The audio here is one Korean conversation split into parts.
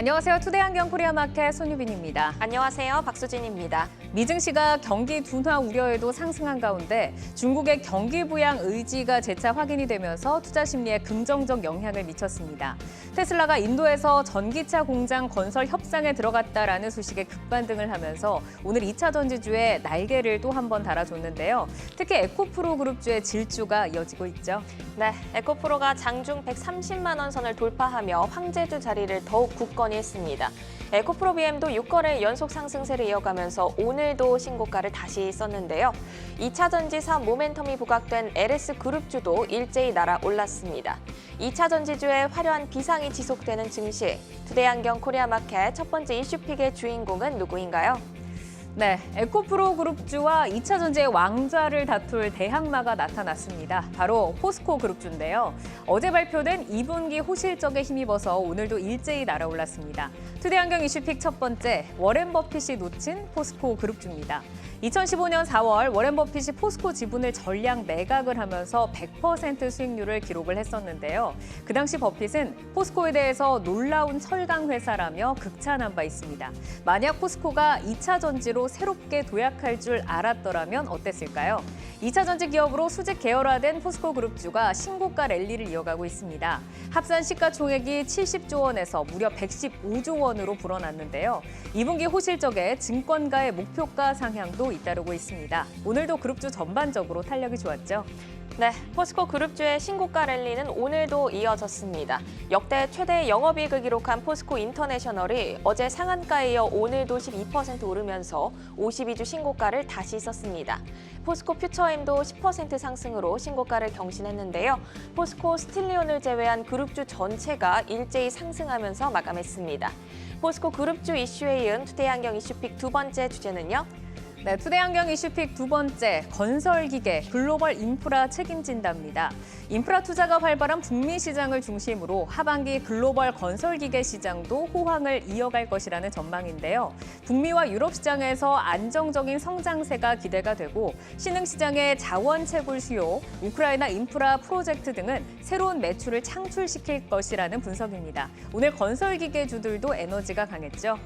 안녕하세요. 투데이안경 코리아마켓 손유빈입니다. 안녕하세요. 박수진입니다. 미증시가 경기 둔화 우려에도 상승한 가운데 중국의 경기 부양 의지가 재차 확인이 되면서 투자 심리에 긍정적 영향을 미쳤습니다. 테슬라가 인도에서 전기차 공장 건설 협상에 들어갔다라는 소식에 급반등을 하면서 오늘 2차 전지주에 날개를 또 한 번 달아줬는데요. 특히 에코프로 그룹주의 질주가 이어지고 있죠. 네, 에코프로가 장중 130만 원 선을 돌파하며 황제주 자리를 더욱 굳건히 했습니다. 에코프로 BM도 6거래 연속 상승세를 이어가면서 오늘도 신고가를 다시 썼는데요. 2차 전지 사업 모멘텀이 부각된 LS 그룹주도 일제히 날아올랐습니다. 2차 전지주의 화려한 비상이 지속되는 증시, 투데이안경 코리아마켓 첫 번째 이슈픽의 주인공은 누구인가요? 네, 에코프로 그룹주와 2차 전지의 왕좌를 다툴 대항마가 나타났습니다. 바로 포스코 그룹주인데요. 어제 발표된 2분기 호실적에 힘입어서 오늘도 일제히 날아올랐습니다. 투데이안경 이슈픽 첫 번째, 워렌 버핏이 놓친 포스코 그룹주입니다. 2015년 4월 워렌 버핏이 포스코 지분을 전량 매각을 하면서 100% 수익률을 기록을 했었는데요. 그 당시 버핏은 포스코에 대해서 놀라운 철강 회사라며 극찬한 바 있습니다. 만약 포스코가 2차 전지로 새롭게 도약할 줄 알았더라면 어땠을까요? 2차 전지 기업으로 수직 계열화된 포스코 그룹주가 신고가 랠리를 이어가고 있습니다. 합산 시가총액이 70조 원에서 무려 115조 원으로 불어났는데요. 2분기 호실적에 증권가의 목표가 상향도 잇따르고 있습니다. 오늘도 그룹주 전반적으로 탄력이 좋았죠. 네, 포스코 그룹주의 신고가 랠리는 오늘도 이어졌습니다. 역대 최대 영업이익을 기록한 포스코 인터내셔널이 어제 상한가에 이어 오늘도 12% 오르면서 52주 신고가를 다시 썼습니다. 포스코 퓨처엠도 10% 상승으로 신고가를 경신했는데요. 포스코 스틸리온을 제외한 그룹주 전체가 일제히 상승하면서 마감했습니다. 포스코 그룹주 이슈에 이은 투데이안경 이슈픽 두 번째 주제는요. 네, 투데이안경 이슈픽 두 번째, 건설기계, 글로벌 인프라 책임진답니다. 인프라 투자가 활발한 북미 시장을 중심으로 하반기 글로벌 건설기계 시장도 호황을 이어갈 것이라는 전망인데요. 북미와 유럽 시장에서 안정적인 성장세가 기대가 되고 신흥시장의 자원 채굴 수요, 우크라이나 인프라 프로젝트 등은 새로운 매출을 창출시킬 것이라는 분석입니다. 오늘 건설기계주들도 에너지가 강했죠.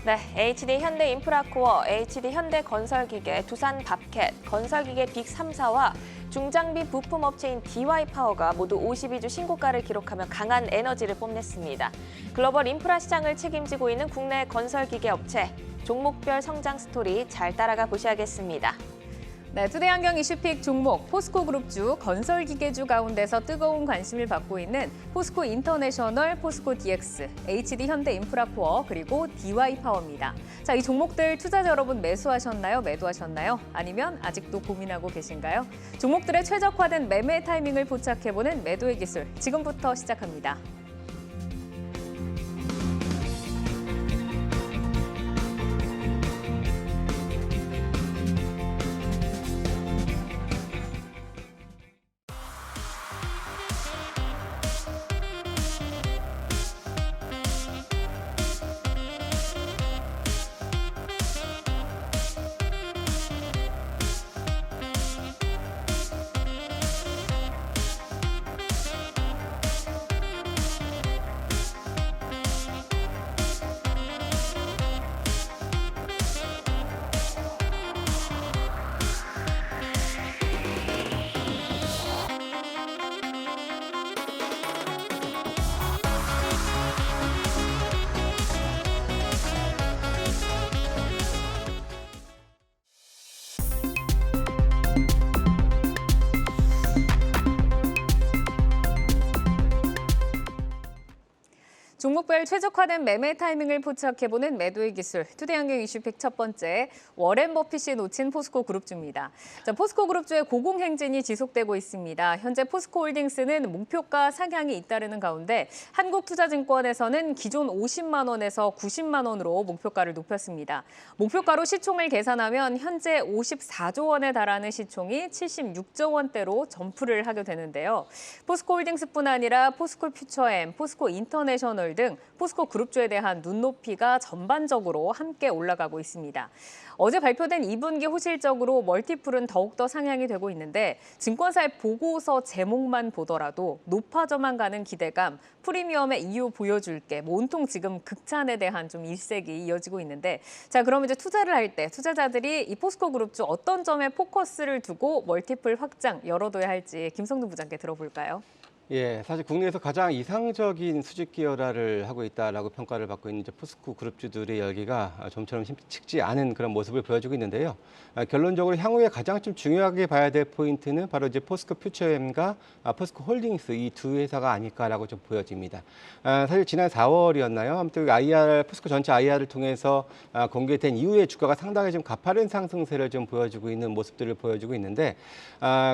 네, HD 현대인프라코어, HD 현대건설기계, 두산밥켓, 건설기계 빅3사와 중장비 부품업체인 DY파워가 모두 52주 신고가를 기록하며 강한 에너지를 뽐냈습니다. 글로벌 인프라 시장을 책임지고 있는 국내 건설기계 업체, 종목별 성장 스토리 잘 따라가 보셔야겠습니다. 네, 투데이안경 이슈픽 종목 포스코 그룹주 건설기계주 가운데서 뜨거운 관심을 받고 있는 포스코 인터내셔널, 포스코 DX, HD 현대인프라코어 그리고 DY파워입니다. 자, 이 종목들 투자자 여러분 매수하셨나요? 매도하셨나요? 아니면 아직도 고민하고 계신가요? 종목들의 최적화된 매매 타이밍을 포착해보는 매도의 기술 지금부터 시작합니다. 종목별 최적화된 매매 타이밍을 포착해보는 매도의 기술, 투데이안경 이슈픽 첫 번째, 워렌 버핏이 놓친 포스코 그룹주입니다. 자, 포스코 그룹주의 고공행진이 지속되고 있습니다. 현재 포스코 홀딩스는 목표가 상향이 잇따르는 가운데 한국투자증권에서는 기존 50만 원에서 90만 원으로 목표가를 높였습니다. 목표가로 시총을 계산하면 현재 54조 원에 달하는 시총이 76조 원대로 점프를 하게 되는데요. 포스코 홀딩스뿐 아니라 포스코 퓨처엠, 포스코 인터내셔널 인터내셔널 등 포스코 그룹주에 대한 눈높이가 전반적으로 함께 올라가고 있습니다. 어제 발표된 2분기 호실적으로 멀티플은 더욱더 상향이 되고 있는데 증권사의 보고서 제목만 보더라도 높아져만 가는 기대감, 프리미엄의 이유 보여줄게, 온통 지금 극찬에 대한 좀 일색이 이어지고 있는데 자, 그럼 이제 투자를 할 때 투자자들이 이 포스코 그룹주 어떤 점에 포커스를 두고 멀티플 확장 열어둬야 할지 김성근 부장께 들어볼까요? 예, 사실 국내에서 가장 이상적인 수직 기여라를 하고 있다라고 평가를 받고 있는 이제 포스코 그룹주들의 열기가 좀처럼 식지 않은 그런 모습을 보여주고 있는데요. 결론적으로 향후에 가장 좀 중요하게 봐야 될 포인트는 바로 이제 포스코 퓨처엠과 포스코 홀딩스 이 두 회사가 아닐까라고 좀 보여집니다. 사실 지난 4월이었나요? 아무튼 포스코 전체 IR을 통해서 공개된 이후에 주가가 상당히 좀 가파른 상승세를 좀 보여주고 있는 모습들을 보여주고 있는데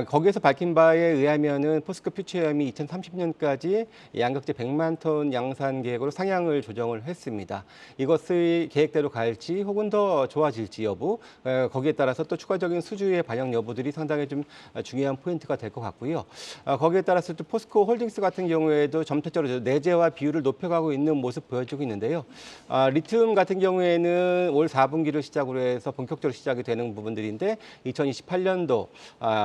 거기에서 밝힌 바에 의하면은 포스코 퓨처엠이 2030년까지 양극재 100만 톤 양산 계획으로 상향을 조정을 했습니다. 이것의 계획대로 갈지 혹은 더 좋아질지 여부, 거기에 따라서 또 추가적인 수주의 반영 여부들이 상당히 좀 중요한 포인트가 될 것 같고요. 거기에 따라서 또 포스코 홀딩스 같은 경우에도 점차적으로 내재화 비율을 높여가고 있는 모습 보여주고 있는데요. 리튬 같은 경우에는 올 4분기를 시작으로 해서 본격적으로 시작이 되는 부분들인데 2028년도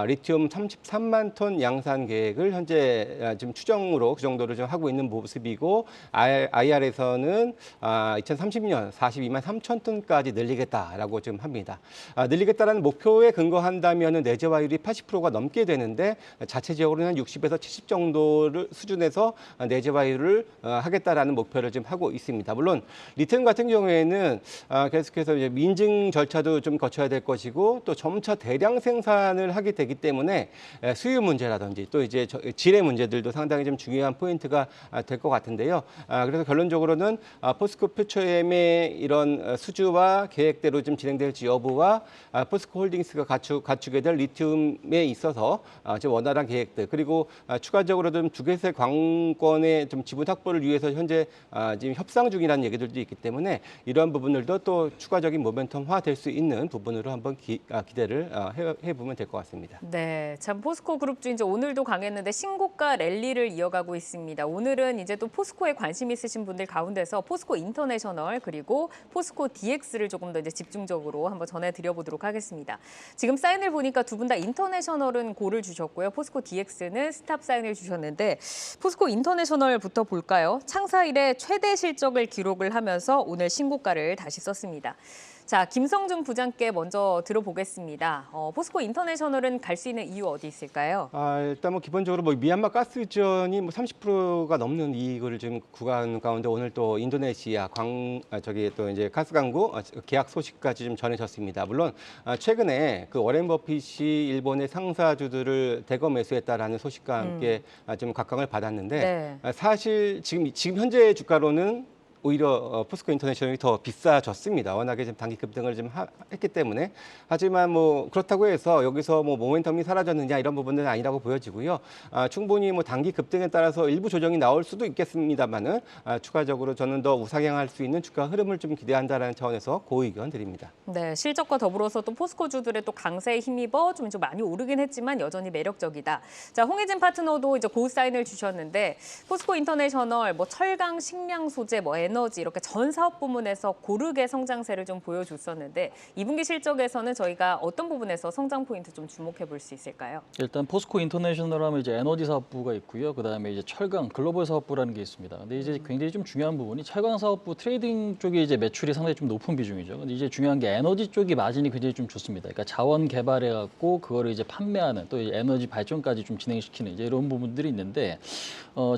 리튬 33만 톤 양산 계획을 현재 지금 추정으로 그 정도를 좀 하고 있는 모습이고 IR에서는 2030년 42만 3천 톤까지 늘리겠다라고 지금 합니다. 늘리겠다라는 목표에 근거한다면 내재화율이 80%가 넘게 되는데 자체적으로는 60에서 70 정도를 수준에서 내재화율을 하겠다라는 목표를 지금 하고 있습니다. 물론 리튬 같은 경우에는 계속해서 이제 민증 절차도 좀 거쳐야 될 것이고 또 점차 대량 생산을 하게 되기 때문에 수요 문제라든지 또 이제 질의 문제들도 상당히 좀 중요한 포인트가 될 것 같은데요. 그래서 결론적으로는 포스코 퓨처엠의 이런 수주와 계획대로 좀 진행될지 여부와 포스코 홀딩스가 갖추게 될 리튬에 있어서 좀 원활한 계획들 그리고 추가적으로 좀 주계세 광권의 좀 지분 확보를 위해서 현재 지금 협상 중이라는 얘기들도 있기 때문에 이러한 부분들도 또 추가적인 모멘텀화 될 수 있는 부분으로 한번 기대를 해보면 될 것 같습니다. 네, 참 포스코 그룹주 이제 오늘도 강했는데 신고가 랠리를 이어가고 있습니다. 오늘은 이제 또 포스코에 관심 있으신 분들 가운데서 포스코 인터내셔널 그리고 포스코 DX를 조금 더 이제 집중적으로 한번 전해드려보도록 하겠습니다. 지금 사인을 보니까 두 분 다 인터내셔널은 고를 주셨고요. 포스코 DX는 스탑 사인을 주셨는데 포스코 인터내셔널부터 볼까요? 창사 이래 최대 실적을 기록을 하면서 오늘 신고가를 다시 썼습니다. 자, 김성준 부장께 먼저 들어보겠습니다. 포스코 인터내셔널은 갈 수 있는 이유 어디 있을까요? 일단 뭐 기본적으로 뭐 미얀마 가스전이 뭐 30%가 넘는 이익을 지금 구간 가운데 오늘 또 인도네시아 저기 또 이제 가스 강구 계약 소식까지 좀 전해졌습니다. 물론 최근에 그 워렌 버핏이 일본의 상사주들을 대거 매수했다라는 소식과 함께 좀 각광을 받았는데 네. 사실 지금 현재 주가로는 오히려 포스코 인터내셔널이 더 비싸졌습니다. 워낙에 좀 단기 급등을 좀 했기 때문에. 하지만 뭐 그렇다고 해서 여기서 뭐 모멘텀이 사라졌느냐 이런 부분은 아니라고 보여지고요. 충분히 뭐 단기 급등에 따라서 일부 조정이 나올 수도 있겠습니다만은 추가적으로 저는 더 우상향할 수 있는 주가 흐름을 좀 기대한다라는 차원에서 고의견 드립니다. 네, 실적과 더불어서 또 포스코주들의 또 강세에 힘입어 좀 많이 오르긴 했지만 여전히 매력적이다. 자, 홍혜진 파트너도 이제 고 사인을 주셨는데 포스코 인터내셔널 뭐 철강, 식량 소재, 뭐 에너지 이렇게 전 사업 부문에서 고르게 성장세를 좀 보여줬었는데 2분기 실적에서는 저희가 어떤 부분에서 성장 포인트 좀 주목해 볼 수 있을까요? 일단 포스코 인터내셔널 하면 이제 에너지 사업부가 있고요. 그다음에 이제 철강 글로벌 사업부라는 게 있습니다. 근데 이제 굉장히 좀 중요한 부분이 철강 사업부 트레이딩 쪽에 이제 매출이 상당히 좀 높은 비중이죠. 근데 이제 중요한 게 에너지 쪽이 마진이 굉장히 좀 좋습니다. 그러니까 자원 개발해 갖고 그거를 이제 판매하는 또 에너지 발전까지 좀 진행시키는 이제 이런 부분들이 있는데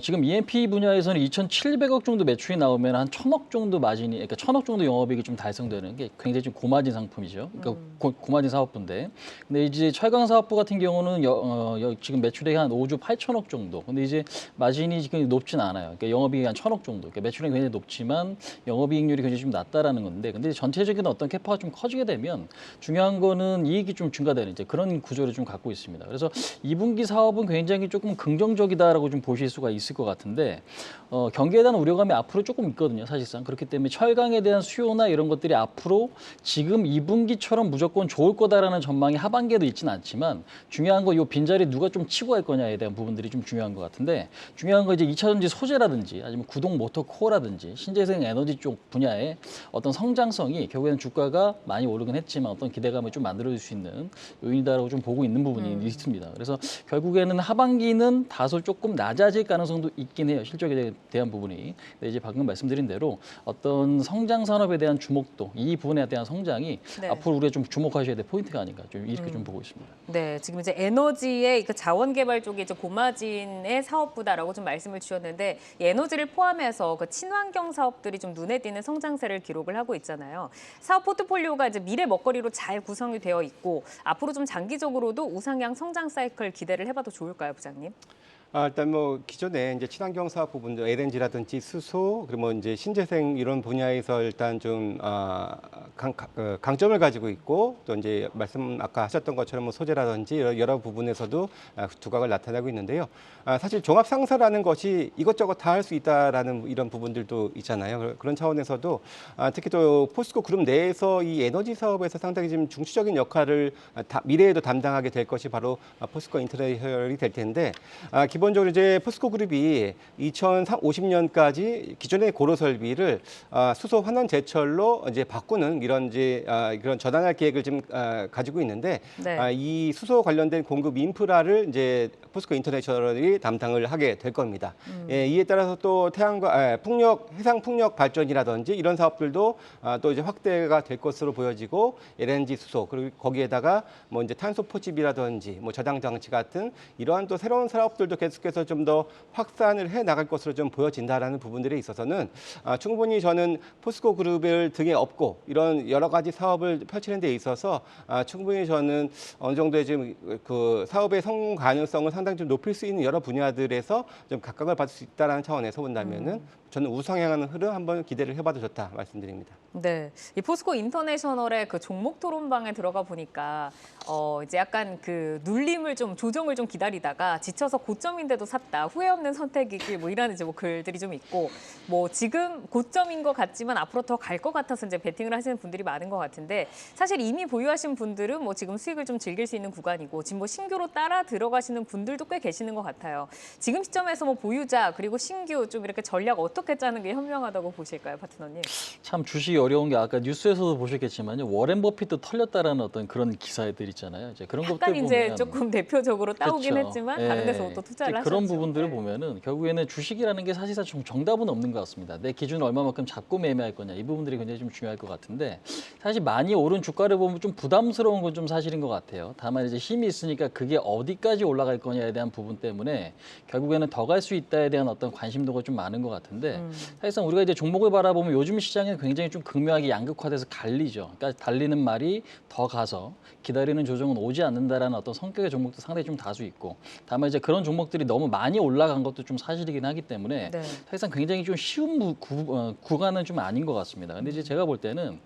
지금 E&P 분야에서는 2,700억 정도 매출이 나오면 한 1,000억 정도 마진이, 그러니까 1,000억 정도 영업이익이 좀 달성되는 게 굉장히 좀 고마진 상품이죠. 그러니까 고마진 사업부인데, 근데 이제 철강 사업부 같은 경우는 지금 매출액이 한 5조 8천억 정도. 근데 이제 마진이 지금 높진 않아요. 그러니까 영업이익이 한 1,000억 정도. 그러니까 매출액이 굉장히 높지만 영업이익률이 굉장히 좀 낮다라는 건데, 근데 전체적인 어떤 캐파가 좀 커지게 되면 중요한 거는 이익이 좀 증가되는 이제 그런 구조를 좀 갖고 있습니다. 그래서 2분기 사업은 굉장히 조금 긍정적이다라고 좀 보실 수가 있을 것 같은데 경기에 대한 우려감이 앞으로 조금 있거든요. 2분기거든요, 사실상. 그렇기 때문에 철강에 대한 수요나 이런 것들이 앞으로 지금 2분기처럼 무조건 좋을 거다라는 전망이 하반기에도 있지는 않지만 중요한 거 이 빈자리 누가 좀 치고 갈 거냐에 대한 부분들이 좀 중요한 것 같은데 중요한 거 이제 2차 전지 소재라든지 아니면 구동 모터 코어라든지 신재생 에너지 쪽 분야의 어떤 성장성이 결국에는 주가가 많이 오르긴 했지만 어떤 기대감을 좀 만들어줄 수 있는 요인이다라고 좀 보고 있는 부분이 있습니다. 그래서 결국에는 하반기는 다소 조금 낮아질 가능성도 있긴 해요. 실적에 대한 부분이. 근데 이제 방금 말씀드린 대로 어떤 성장 산업에 대한 주목도 이 부분에 대한 성장이 네. 앞으로 우리가 좀 주목하셔야 될 포인트가 아닌가 좀 이렇게 좀 보고 있습니다. 네, 지금 이제 에너지의 그 자원 개발 쪽이 이제 고마진의 사업부다라고 좀 말씀을 주셨는데 이 에너지를 포함해서 그 친환경 사업들이 좀 눈에 띄는 성장세를 기록을 하고 있잖아요. 사업 포트폴리오가 이제 미래 먹거리로 잘 구성이 되어 있고 앞으로 좀 장기적으로도 우상향 성장 사이클 기대를 해봐도 좋을까요, 부장님? 일단 뭐 기존에 이제 친환경 사업 부분들 LNG라든지 수소 그리고 뭐 이제 신재생 이런 분야에서 일단 좀 강점을 가지고 있고 또 이제 말씀 아까 하셨던 것처럼 뭐 소재라든지 여러 부분에서도 두각을 나타내고 있는데요. 사실 종합 상사라는 것이 이것저것 다 할 수 있다라는 이런 부분들도 있잖아요. 그런 차원에서도 특히 또 포스코 그룹 내에서 이 에너지 사업에서 상당히 좀 중추적인 역할을 미래에도 담당하게 될 것이 바로 포스코 인터내셔널이 될 텐데. 기본적으로 이제 포스코 그룹이 2050년까지 기존의 고로 설비를 수소 환원 제철로 이제 바꾸는 이런 이제 그런 전환할 계획을 지금 가지고 있는데 네. 이 수소 관련된 공급 인프라를 이제 포스코 인터내셔널이 담당을 하게 될 겁니다. 예, 이에 따라서 또 태양과 해상 풍력 발전이라든지 이런 사업들도 또 이제 확대가 될 것으로 보여지고 LNG 수소 그리고 거기에다가 뭐 이제 탄소 포집이라든지 뭐 저장 장치 같은 이러한 또 새로운 사업들도 계속해서 좀 더 확산을 해 나갈 것으로 좀 보여진다라는 부분들에 있어서는 충분히 저는 포스코 그룹을 등에 업고 이런 여러 가지 사업을 펼치는 데 있어서 충분히 저는 어느 정도의 지금 그 사업의 성공 가능성을 상당히 좀 높일 수 있는 여러 분야들에서 좀 각광을 받을 수 있다는 차원에서 본다면은 저는 우상향하는 흐름 한번 기대를 해봐도 좋다 말씀드립니다. 네, 이 포스코 인터내셔널의 그 종목 토론방에 들어가 보니까 이제 약간 그 눌림을 좀 조정을 좀 기다리다가 지쳐서 고점인데도 샀다, 후회 없는 선택이길 뭐 이라는 이제 뭐 글들이 좀 있고 뭐 지금 고점인 것 같지만 앞으로 더 갈 것 같아서 이제 베팅을 하시는 분들이 많은 것 같은데 사실 이미 보유하신 분들은 뭐 지금 수익을 좀 즐길 수 있는 구간이고 지금 뭐 신규로 따라 들어가시는 분들도 꽤 계시는 것 같아요. 지금 시점에서 뭐 보유자 그리고 신규 좀 이렇게 전략 어떻게 짜는 게 현명하다고 보실까요, 파트너님? 참 주식이 어려운 게 아까 뉴스에서도 보셨겠지만요. 워렌 버핏도 털렸다라는 어떤 그런 기사들 있잖아요. 이제 그런 것들 약간 이제 보면 조금 대표적으로 따오긴 그렇죠. 했지만 예. 다른 데서 또 투자를 하셨죠. 그런 부분들을 네. 보면은 결국에는 주식이라는 게 사실상 정답은 없는 것 같습니다. 내 기준을 얼마만큼 잡고 매매할 거냐 이 부분들이 굉장히 좀 중요할 것 같은데 사실 많이 오른 주가를 보면 좀 부담스러운 건 좀 사실인 것 같아요. 다만 이제 힘이 있으니까 그게 어디까지 올라갈 거냐에 대한 부분 때문에 결국에는 더 갈 수 있다에 대한 어떤 관심도가 좀 많은 것 같은데 사실상 우리가 이제 종목을 바라보면 요즘 시장은 굉장히 좀 극명하게 양극화돼서 갈리죠. 그러니까 달리는 말이 더 가서 기다리는 조정은 오지 않는다라는 어떤 성격의 종목도 상당히 좀 다수 있고 다만 이제 그런 종목들이 너무 많이 올라간 것도 좀 사실이긴 하기 때문에 네. 사실상 굉장히 좀 쉬운 구간은 좀 아닌 것 같습니다. 근데 이제 제가 볼 때는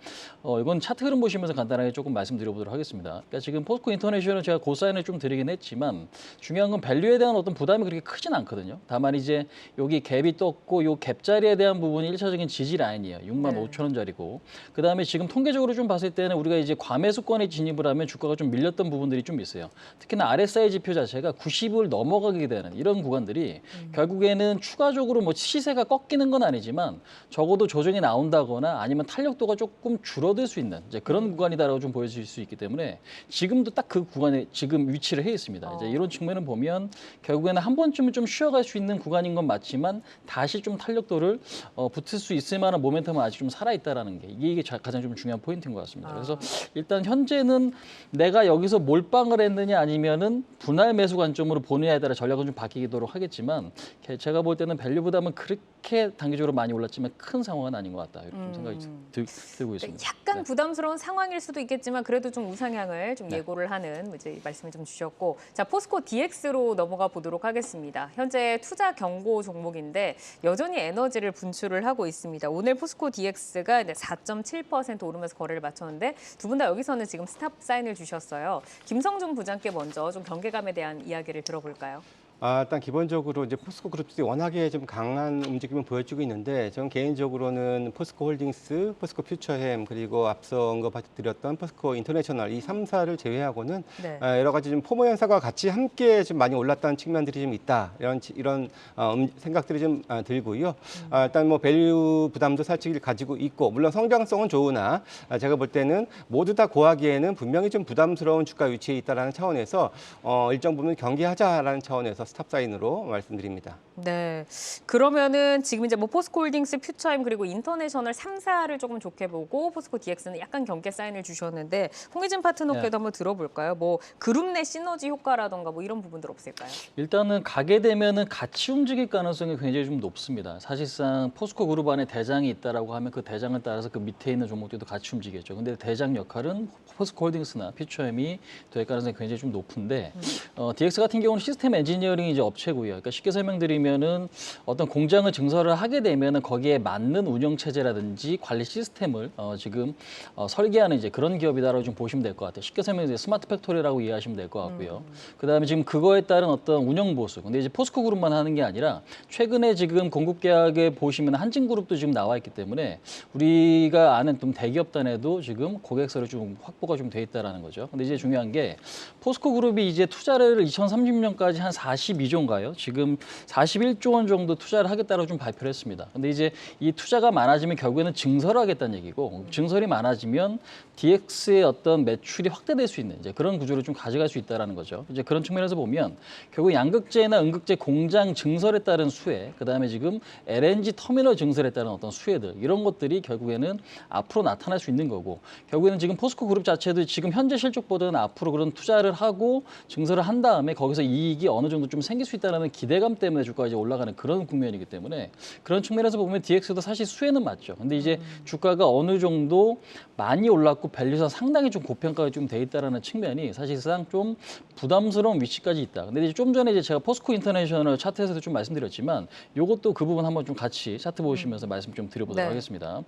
이건 차트 흐름 보시면서 간단하게 조금 말씀드려보도록 하겠습니다. 그러니까 지금 포스코 인터내셔널은 제가 고사인을 좀 드리긴 했지만 중요한 건 밸류에 대한 어떤 부담이 그렇게 크진 않거든요. 다만 이제 여기 갭이 떴고 요 갭 자리에 대한 부분이 1차적인 지지 라인이에요. 65,000원짜리고 그다음에 지금 통계적으로 좀 봤을 때는 우리가 이제 과매수권에 진입을 하면 주가가 좀 밀렸던 부분들이 좀 있어요. 특히나 RSI 지표 자체가 90을 넘어가게 되는 이런 구간들이 결국에는 추가적으로 뭐 시세가 꺾이는 건 아니지만 적어도 조정이 나온다거나 아니면 탄력도가 조금 줄어들 수 있는 이제 그런 구간이다라고 좀 보여질 수 있기 때문에 지금도 딱 그 구간에 지금 위치를 해 있습니다. 이제 이런 측면을 보면 결국에는 한 번쯤은 좀 쉬어갈 수 있는 구간인 건 맞지만 다시 좀 탄력도를 붙을 수 있을 만한 모멘텀은 아직 좀 살아 있다라는 게 이게 가장 좀 중요한 포인트인 것 같습니다. 그래서 일단 현재는 내가 여기서 몰빵을 했느냐 아니면은 분할 매수 관점으로 보느냐에 따라 전략은 좀 바뀌도록 하겠지만 제가 볼 때는 밸류보다는 그렇게 단기적으로 많이 올랐지만 큰 상황은 아닌 것 같다 이렇게 좀 생각이 들고 있습니다. 약간 부담스러운 상황일 수도 있겠지만 그래도 좀 우상향을 좀 예고를 하는 이제 말씀을 좀 주셨고 자 포스코 DX로 넘어가 보도록 하겠습니다. 현재 투자 경고 종목인데 여전히 에너지를 분출을 하고 있습니다. 오늘 포스코 DX가 4.7% 오르면서 거래를 마쳤는데 두 분 다 여기서는 지금 스탑 사인을 주셨어요. 김성준 부장께 먼저 좀 경계감에 대한 이야기를 들어볼까요? 일단 기본적으로 이제 포스코 그룹들이 워낙에 좀 강한 움직임을 보여주고 있는데 저는 개인적으로는 포스코 홀딩스, 포스코 퓨처햄 그리고 앞서 언급드렸던 포스코 인터내셔널 이 3사를 제외하고는 네. 여러 가지 좀 포모 현상과 같이 함께 좀 많이 올랐다는 측면들이 좀 있다 이런 생각들이 좀 들고요. 일단 뭐 밸류 부담도 살짝 가지고 있고 물론 성장성은 좋으나 제가 볼 때는 모두 다 고하기에는 분명히 좀 부담스러운 주가 위치에 있다라는 차원에서 일정 부분 경계하자라는 차원에서 스탑 사인으로 말씀드립니다. 네. 그러면은 지금 이제 뭐 포스코홀딩스, 퓨처엠 그리고 인터내셔널 3사를 조금 좋게 보고 포스코 DX는 약간 경계 사인을 주셨는데 홍희진 파트너께도 네. 한번 들어볼까요? 뭐 그룹 내 시너지 효과라던가 뭐 이런 부분들 없을까요? 일단은 가게 되면은 같이 움직일 가능성이 굉장히 좀 높습니다. 사실상 포스코 그룹 안에 대장이 있다라고 하면 그 대장을 따라서 그 밑에 있는 종목들도 같이 움직이겠죠. 근데 대장 역할은 포스코 홀딩스나 퓨처엠이 될 가능성이 굉장히 좀 높은데 DX 같은 경우는 시스템 엔지니어링 이제 업체고요. 그러니까 쉽게 설명드리면은 어떤 공장을 증설을 하게 되면은 거기에 맞는 운영 체제라든지 관리 시스템을 지금 설계하는 이제 그런 기업이다라고 좀 보시면 될 것 같아요. 쉽게 설명해서 스마트 팩토리라고 이해하시면 될 것 같고요. 그다음에 지금 그거에 따른 어떤 운영 보수. 근데 이제 포스코 그룹만 하는 게 아니라 최근에 지금 공급 계약에 보시면 한진그룹도 지금 나와 있기 때문에 우리가 아는 좀 대기업단에도 지금 고객사를 좀 확보가 좀 돼 있다라는 거죠. 근데 이제 중요한 게 포스코 그룹이 이제 투자를 2030년까지 한 42조인가요? 지금 41조 원 정도 투자를 하겠다고 좀 발표를 했습니다. 근데 이제 이 투자가 많아지면 결국에는 증설을 하겠다는 얘기고 증설이 많아지면 DX의 어떤 매출이 확대될 수 있는 이제 그런 구조를 좀 가져갈 수 있다라는 거죠. 이제 그런 측면에서 보면 결국 양극재나 음극재 공장 증설에 따른 수혜, 그다음에 지금 LNG 터미널 증설에 따른 어떤 수혜들 이런 것들이 결국에는 앞으로 나타날 수 있는 거고 결국에는 지금 포스코 그룹 자체도 지금 현재 실적보다는 앞으로 그런 투자를 하고 증설을 한 다음에 거기서 이익이 어느 정도 좀 생길 수 있다는 기대감 때문에 주가가 이제 올라가는 그런 국면이기 때문에 그런 측면에서 보면 DX도 사실 수혜는 맞죠. 근데 이제 주가가 어느 정도 많이 올랐고 밸류가 상당히 좀 고평가가 좀 돼 있다라는 측면이 사실상 좀 부담스러운 위치까지 있다. 근데 이제 좀 전에 이제 제가 포스코 인터내셔널 차트에서도 좀 말씀드렸지만 이것도 그 부분 한번 좀 같이 차트 보시면서 말씀 좀 드려보도록 네. 하겠습니다.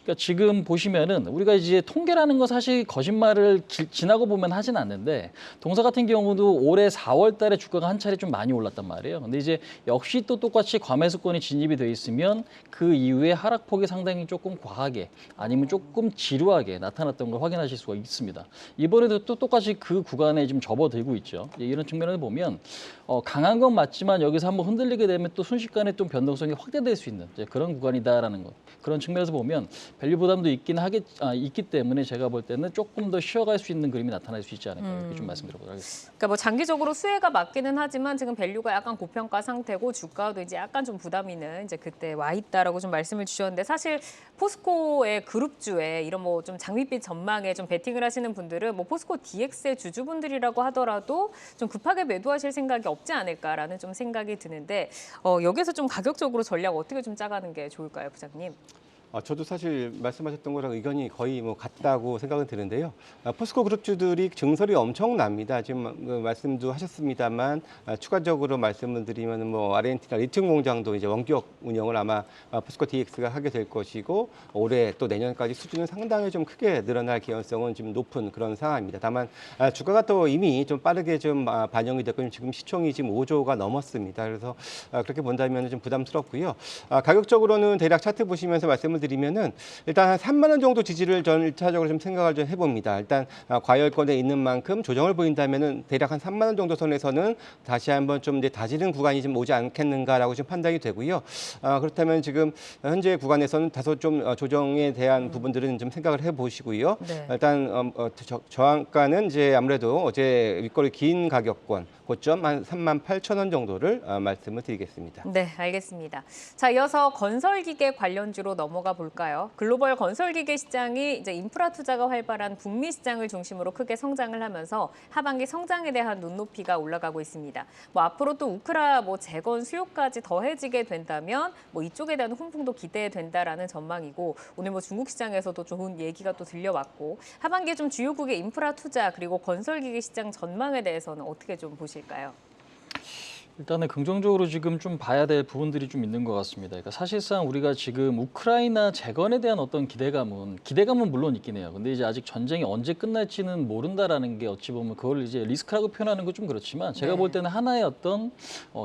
그러니까 지금 보시면은 우리가 이제 통계라는 거 사실 거짓말을 지나고 보면 하진 않는데 동사 같은 경우도 올해 4월 달에 주가가 한 차례 좀 많이 올랐단 말이에요. 근데 이제 역시 또 똑같이 과매수권이 진입이 돼 있으면 그 이후에 하락폭이 상당히 조금 과하게 아니면 조금 지루하게 나타났던 걸 확인하실 수가 있습니다. 이번에도 또 똑같이 그 구간에 지금 접어들고 있죠. 이런 측면에서 보면 강한 건 맞지만 여기서 한번 흔들리게 되면 또 순식간에 좀 변동성이 확대될 수 있는 이제 그런 구간이다라는 것. 그런 측면에서 보면 밸류 부담도 있기 때문에 제가 볼 때는 조금 더 쉬어갈 수 있는 그림이 나타날 수 있지 않을까 이렇게 좀 말씀드려보도록 하겠습니다. 그러니까 뭐 장기적으로 수혜가 맞기는 하지만 지금 밸류가 약간 고평가 상태고 주가도 이제 약간 좀 부담 있는 이제 그때 와 있다라고 좀 말씀을 주셨는데 사실 포스코의 그룹주에 이런 뭐 좀 장밋빛 전망에 좀 베팅을 하시는 분들은 뭐 포스코 DX의 주주분들이라고 하더라도 좀 급하게 매도하실 생각이 없지 않을까라는 좀 생각이 드는데 여기서 좀 가격적으로 전략 어떻게 좀 짜가는 게 좋을까요, 부장님? 저도 사실 말씀하셨던 거랑 의견이 거의 뭐 같다고 생각은 드는데요. 포스코 그룹주들이 증설이 엄청납니다. 지금 그 말씀도 하셨습니다만 추가적으로 말씀을 드리면 뭐 아르헨티나 리튬 공장도 이제 원격 운영을 아마 포스코 DX가 하게 될 것이고 올해 또 내년까지 수준은 상당히 좀 크게 늘어날 개연성은 좀 높은 그런 상황입니다. 다만 주가가 또 이미 좀 빠르게 좀 반영이 됐고 지금 시총이 지금 5조가 넘었습니다. 그래서 그렇게 본다면 좀 부담스럽고요. 가격적으로는 대략 차트 보시면서 말씀을 드리면은 일단 한 3만 원 정도 지지를 저는 1차적으로 좀 생각을 좀 해봅니다. 일단 과열권에 있는 만큼 조정을 보인다면은 대략 한 3만 원 정도 선에서는 다시 한번 좀 이제 다지는 구간이 좀 오지 않겠는가라고 좀 판단이 되고요. 그렇다면 지금 현재 구간에서는 다소 좀 조정에 대한 부분들은 좀 생각을 해보시고요. 네. 일단 저항가는 이제 아무래도 어제 윗거리 긴 가격권 고점 한 3만 8천 원 정도를 말씀을 드리겠습니다. 네, 알겠습니다. 자, 이어서 건설기계 관련주로 넘어가 볼까요? 글로벌 건설기계 시장이 이제 인프라 투자가 활발한 북미 시장을 중심으로 크게 성장을 하면서 하반기 성장에 대한 눈높이가 올라가고 있습니다. 뭐 앞으로 또 우크라 재건 수요까지 더해지게 된다면 이쪽에 대한 훈풍도 기대된다라는 전망이고 오늘 중국 시장에서도 좋은 얘기가 또 들려왔고 하반기에 좀 주요국의 인프라 투자 그리고 건설기계 시장 전망에 대해서는 어떻게 좀 보실까요? 일단은 긍정적으로 지금 좀 봐야 될 부분들이 좀 있는 것 같습니다. 그러니까 사실상 우리가 지금 우크라이나 재건에 대한 어떤 기대감은 물론 있긴 해요. 근데 이제 아직 전쟁이 언제 끝날지는 모른다라는 게 어찌 보면 그걸 이제 리스크라고 표현하는 건 좀 그렇지만 제가 네. 볼 때는 하나의 어떤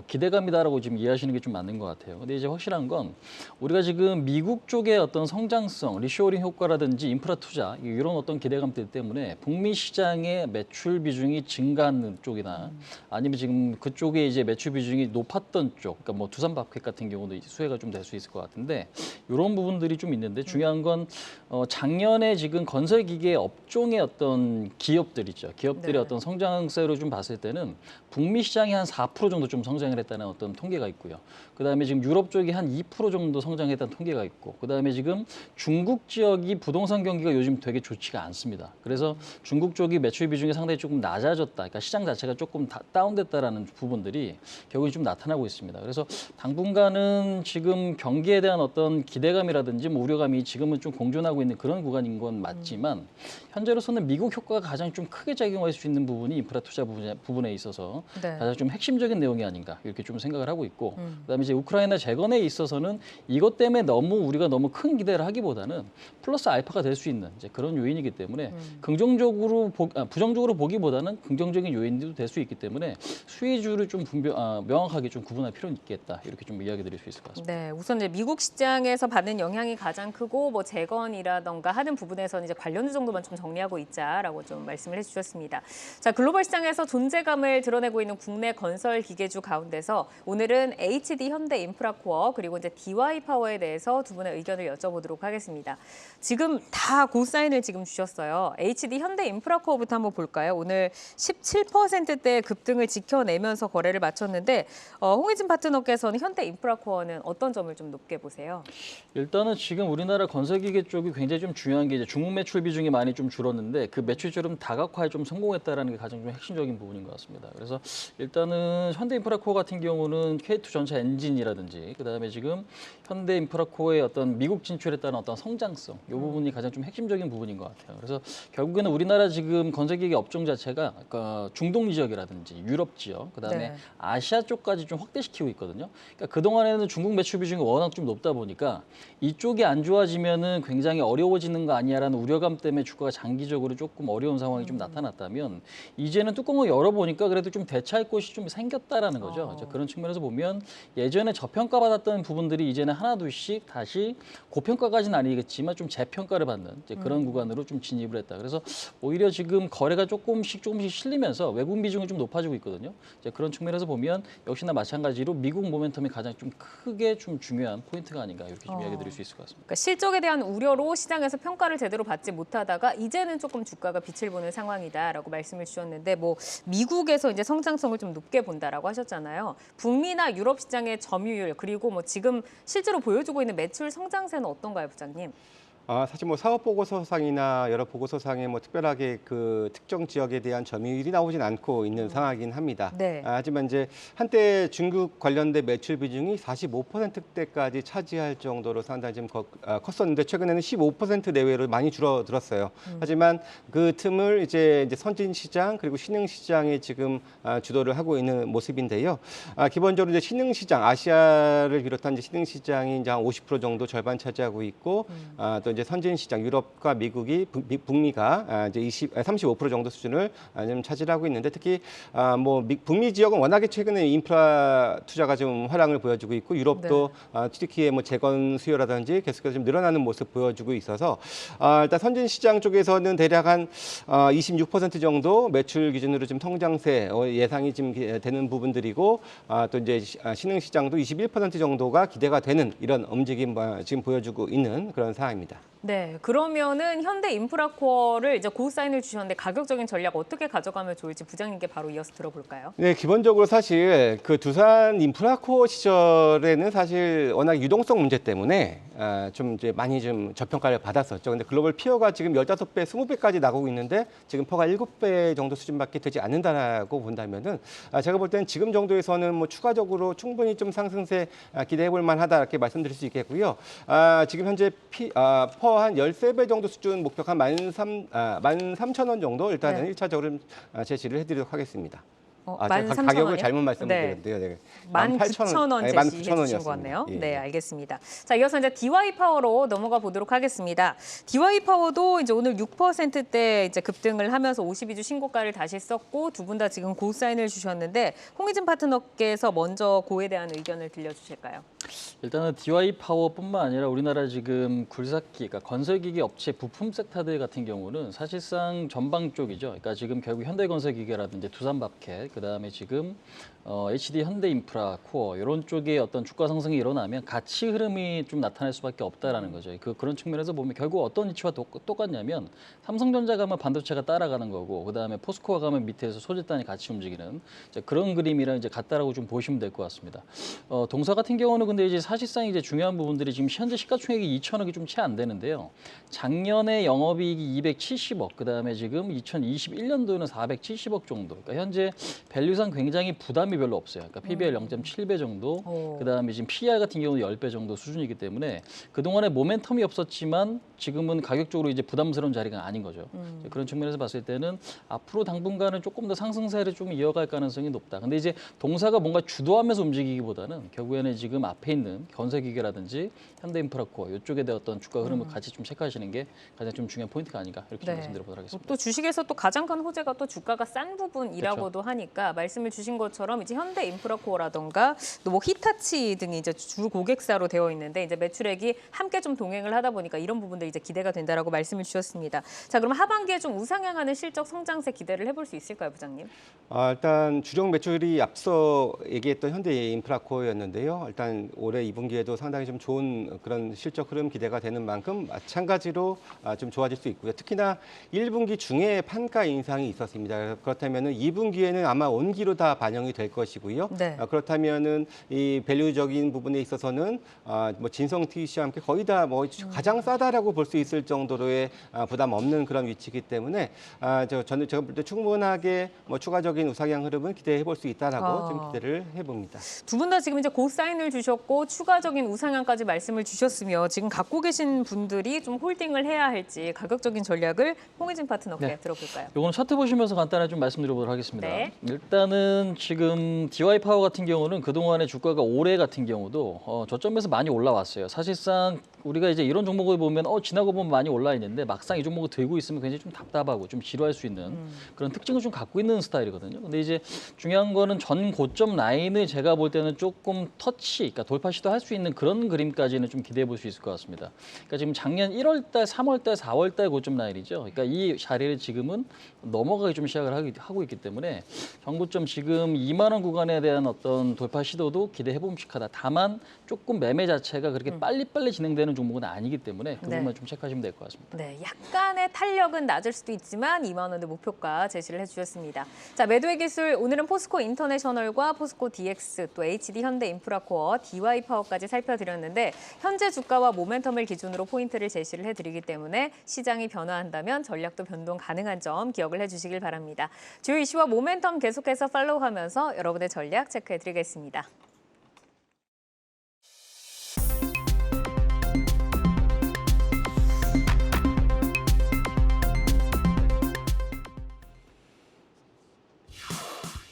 기대감이다라고 지금 이해하시는 게 좀 맞는 것 같아요. 근데 이제 확실한 건 우리가 지금 미국 쪽의 어떤 성장성, 리쇼어링 효과라든지 인프라 투자 이런 어떤 기대감들 때문에 북미 시장의 매출 비중이 증가하는 쪽이나 아니면 지금 그쪽에 이제 매출 비중이 높았던 쪽, 그러니까 뭐 두산밥켓 같은 경우도 수혜가 좀 될 수 있을 것 같은데 이런 부분들이 좀 있는데 중요한 건 작년에 지금 건설기계 업종의 어떤 기업들이죠. 기업들의 네. 어떤 성장세로 좀 봤을 때는 북미 시장이 한 4% 정도 좀 성장을 했다는 어떤 통계가 있고요. 그다음에 지금 유럽 쪽이 한 2% 정도 성장했다는 통계가 있고, 그다음에 지금 중국 지역이 부동산 경기가 요즘 되게 좋지가 않습니다. 그래서 중국 쪽이 매출 비중이 상당히 조금 낮아졌다. 그러니까 시장 자체가 조금 다운됐다라는 부분들이 결국에 좀 나타나고 있습니다. 그래서 당분간은 지금 경기에 대한 어떤 기대감이라든지 뭐 우려감이 지금은 좀 공존하고 있는 그런 구간인 건 맞지만 현재로서는 미국 효과가 가장 좀 크게 작용할 수 있는 부분이 인프라 투자 부분에 있어서 네. 가장 좀 핵심적인 내용이 아닌가 이렇게 좀 생각을 하고 있고, 그다음에 이제 우크라이나 재건에 있어서는 이것 때문에 우리가 너무 큰 기대를 하기보다는 플러스 알파가 될 수 있는 이제 그런 요인이기 때문에 부정적으로 보기보다는 긍정적인 요인도 될 수 있기 때문에 수혜주를 좀 명확하게 좀 구분할 필요는 있겠다 이렇게 좀 이야기드릴 수 있을 것 같습니다. 네, 우선 이제 미국 시장에서 받는 영향이 가장 크고 뭐 재건이라던가 하는 부분에서는 이제 관련주 정도만 좀 정리하고 있자라고 좀 말씀을 해주셨습니다. 자, 글로벌 시장에서 존재감을 드러내고 있는 국내 건설 기계주 가운데서 오늘은 HD 현대인프라코어 그리고 이제 DY 파워에 대해서 두 분의 의견을 여쭤보도록 하겠습니다. 지금 다 고사인을 지금 주셨어요. HD 현대인프라코어부터 한번 볼까요? 오늘 17%대 급등을 지켜내면서 거래를 마쳤는데 홍희진 파트너께서는 현대인프라코어는 어떤 점을 좀 높게 보세요? 일단은 지금 우리나라 건설기계 쪽이 굉장히 좀 중요한 게 이제 중국 매출 비중이 많이 좀 줄었는데 그 매출처럼 다각화에 좀 성공했다라는 게 가장 좀 핵심적인 부분인 것 같습니다. 그래서 일단은 현대인프라코어 같은 경우는 K2 전차 엔진이라든지 그다음에 지금 현대인프라코어의 어떤 미국 진출에 따른 어떤 성장성 이 부분이 가장 좀 핵심적인 부분인 것 같아요. 그래서 결국에는 우리나라 지금 건설기계 업종 자체가 그러니까 중동 지역이라든지 유럽 지역 그다음에 네. 아시아 쪽까지 좀 확대시키고 있거든요. 그러니까 그동안에는 중국 매출 비중이 워낙 좀 높다 보니까 이쪽이 안 좋아지면은 굉장히 어려워지는 거 아니야라는 우려감 때문에 주가가 장기적으로 조금 어려운 상황이 좀 나타났다면 이제는 뚜껑을 열어보니까 그래도 좀 대체할 곳이 좀 생겼다라는 거죠. 이제 그런 측면에서 보면 예전에 저평가받았던 부분들이 이제는 하나둘씩 다시 고평가까지는 아니겠지만 좀 재평가를 받는 이제 그런 구간으로 좀 진입을 했다. 그래서 오히려 지금 거래가 조금씩 실리면서 외국 비중이 좀 높아지고 있거든요. 이제 그런 측면에서 보면 역시나 마찬가지로 미국 모멘텀이 가장 좀 크게 좀 중요한 포인트가 아닌가 이렇게 좀 이야기 드릴 수 있을 것 같습니다. 그러니까 실적에 대한 우려로 시장에서 평가를 제대로 받지 못하다가 이제는 조금 주가가 빛을 보는 상황이다라고 말씀을 주셨는데 뭐 미국에서 이제 성장성을 좀 높게 본다라고 하셨잖아요. 북미나 유럽 시장의 점유율 그리고 뭐 지금 실제로 보여주고 있는 매출 성장세는 어떤가요, 부장님? 사실 뭐 사업 보고서상이나 여러 보고서상에 뭐 특별하게 그 특정 지역에 대한 점유율이 나오진 않고 있는 상황이긴 합니다. 네. 하지만 이제 한때 중국 관련된 매출 비중이 45%대까지 차지할 정도로 상당히 좀 컸었는데 최근에는 15% 내외로 많이 줄어들었어요. 하지만 그 틈을 이제 선진 시장 그리고 신흥 시장이 지금 주도를 하고 있는 모습인데요. 기본적으로 이제 신흥 시장 아시아를 비롯한 이제 신흥 시장이 이제 한 50% 정도 절반 차지하고 있고 또 이제 선진 시장 유럽과 미국이 북미가 이제 35% 정도 수준을 좀 차지하고 있는데 특히 뭐 북미 지역은 워낙에 최근에 인프라 투자가 좀 활황을 보여주고 있고 유럽도 특히 뭐 재건 수요라든지 계속해서 좀 늘어나는 모습 보여주고 있어서 일단 선진 시장 쪽에서는 대략 한 26% 정도 매출 기준으로 좀 성장세 예상이 좀 되는 부분들이고 또 이제 신흥 시장도 21% 정도가 기대가 되는 이런 움직임 지금 보여주고 있는 그런 상황입니다. 네, 그러면은 현대인프라코어를 이제 고사인을 주셨는데 가격적인 전략 어떻게 가져가면 좋을지 부장님께 바로 이어서 들어볼까요? 네, 기본적으로 사실 그 두산 인프라코어 시절에는 사실 워낙 유동성 문제 때문에 좀 이제 많이 좀 저평가를 받았었죠. 근데 글로벌 피어가 지금 15배, 20배까지 나오고 있는데 지금 퍼가 7배 정도 수준밖에 되지 않는다라고 본다면은 제가 볼 때는 지금 정도에서는 뭐 추가적으로 충분히 좀 상승세 기대해 볼 만하다 이렇게 말씀드릴 수 있겠고요. 지금 현재 퍼 한 13배 정도 수준 목표 한 13,000원 정도 일단은 네. 1차적으로 제시를 해드리도록 하겠습니다. 가격을 13,000원이요? 잘못 말씀드렸는데요. 네. 19,000원 제시해 주신 것 같네요. 예. 네, 알겠습니다. 자, 이어서 이제 DY 파워로 넘어가 보도록 하겠습니다. DY 파워도 이제 오늘 6%대 이제 급등을 하면서 52주 신고가를 다시 썼고 두 분 다 지금 고사인을 주셨는데 홍희진 파트너께서 먼저 고에 대한 의견을 들려주실까요? 일단은 DY 파워뿐만 아니라 우리나라 지금 굴삭기, 그러니까 건설기계 업체 부품 섹터들 같은 경우는 사실상 전방 쪽이죠. 그러니까 지금 결국 현대건설기계라든지 두산밥켓, 그다음에 지금 HD 현대인프라 코어 이런 쪽에 어떤 주가 상승이 일어나면 가치 흐름이 좀 나타날 수밖에 없다라는 거죠. 그런 측면에서 보면 결국 어떤 이치와 똑같냐면 삼성전자 가면 반도체가 따라가는 거고 그다음에 포스코가 가면 밑에서 소재단이 같이 움직이는 이제 그런 그림이랑 이제 같다라고 좀 보시면 될 것 같습니다. 동사 같은 경우는 근데 이제 사실상 이제 중요한 부분들이 지금 현재 시가총액이 2천억이 좀 채 안 되는데요. 작년에 영업이익이 270억, 그다음에 지금 2021년도에는 470억 정도. 그러니까 현재 밸류상 굉장히 부담이 별로 없어요. 그러니까 PBR 0.7배 정도, 그다음에 지금 PER 같은 경우는 10배 정도 수준이기 때문에 그동안에 모멘텀이 없었지만 지금은 가격적으로 이제 부담스러운 자리가 아닌 거죠. 그런 측면에서 봤을 때는 앞으로 당분간은 조금 더 상승세를 좀 이어갈 가능성이 높다. 근데 이제 동사가 뭔가 주도하면서 움직이기보다는 결국에는 지금 앞에 있는 건설기계라든지 현대인프라코어 이쪽에 대한 어떤 주가 흐름을 같이 좀 체크하시는 게 가장 좀 중요한 포인트가 아닌가 이렇게 좀 말씀드려보도록 하겠습니다. 또 주식에서 또 가장 큰 호재가 또 주가가 싼 부분이라고도 하니까 말씀을 주신 것처럼 이제 현대인프라코어라던가 또 뭐 히타치 등이 이제 주 고객사로 되어 있는데 이제 매출액이 함께 좀 동행을 하다 보니까 이런 부분들 이제 기대가 된다라고 말씀을 주셨습니다. 자, 그럼 하반기에 좀 우상향하는 실적 성장세 기대를 해볼 수 있을까요, 부장님? 일단 주력 매출이 앞서 얘기했던 현대인프라코어였는데요. 일단 올해 2분기에도 상당히 좀 좋은 그런 실적 흐름 기대가 되는 만큼 마찬가지로 좀 좋아질 수 있고요. 특히나 1분기 중에 판가 인상이 있었습니다. 그렇다면은 2분기에는 아마 온기로 다 반영이 될 것이고요. 네. 그렇다면은 이 밸류적인 부분에 있어서는 뭐 진성 TC와 함께 거의 다 뭐 가장 싸다라고 볼 수 있을 정도로의 부담 없는 그런 위치이기 때문에 제가 볼 때 충분하게 뭐 추가적인 우상향 흐름은 기대해 볼 수 있다라고 좀 기대를 해봅니다. 두 분 다 지금 이제 고사인을 주셨고 추가적인 우상향까지 말씀을 주셨으며 지금 갖고 계신 분들이 좀 홀딩을 해야 할지 가격적인 전략을 홍희진 파트너께 들어볼까요? 이거는 차트 보시면서 간단하게 좀 말씀드려보도록 하겠습니다. 네. 일단은 지금 DY 파워 같은 경우는 그동안의 주가가 올해 같은 경우도 저점에서 많이 올라왔어요. 사실상 우리가 이제 이런 종목을 보면 지나고 보면 많이 올라 있는데 막상 이 종목을 들고 있으면 굉장히 좀 답답하고 좀 지루할 수 있는 그런 특징을 좀 갖고 있는 스타일이거든요. 근데 이제 중요한 거는 전 고점 라인을 제가 볼 때는 조금 그러니까 돌파 시도할 수 있는 그런 그림까지는 좀 기대해 볼 수 있을 것 같습니다. 그러니까 지금 작년 1월달, 3월달, 4월달 고점 라인이죠. 그러니까 이 자리를 지금은 넘어가기 좀 시작을 하고 있기 때문에 전고점 지금 2만 원 구간에 대한 어떤 돌파 시도도 기대해 봄직하다. 다만 조금 매매 자체가 그렇게 빨리빨리 진행되는 종목은 아니기 때문에 그 부분만 좀 체크하시면 될 것 같습니다. 네, 약간의 탄력은 낮을 수도 있지만 2만 원의 목표가 제시를 해주셨습니다. 자, 매도의 기술 오늘은 포스코 인터내셔널과 포스코 DX 또 HD 현대인프라코어, DY 파워까지 살펴드렸는데 현재 주가와 모멘텀을 기준으로 포인트를 제시를 해드리기 때문에 시장이 변화한다면 전략도 변동 가능한 점 기억을 해주시길 바랍니다. 주요 이슈와 모멘텀 계속해서 팔로우하면서 여러분의 전략 체크해드리겠습니다.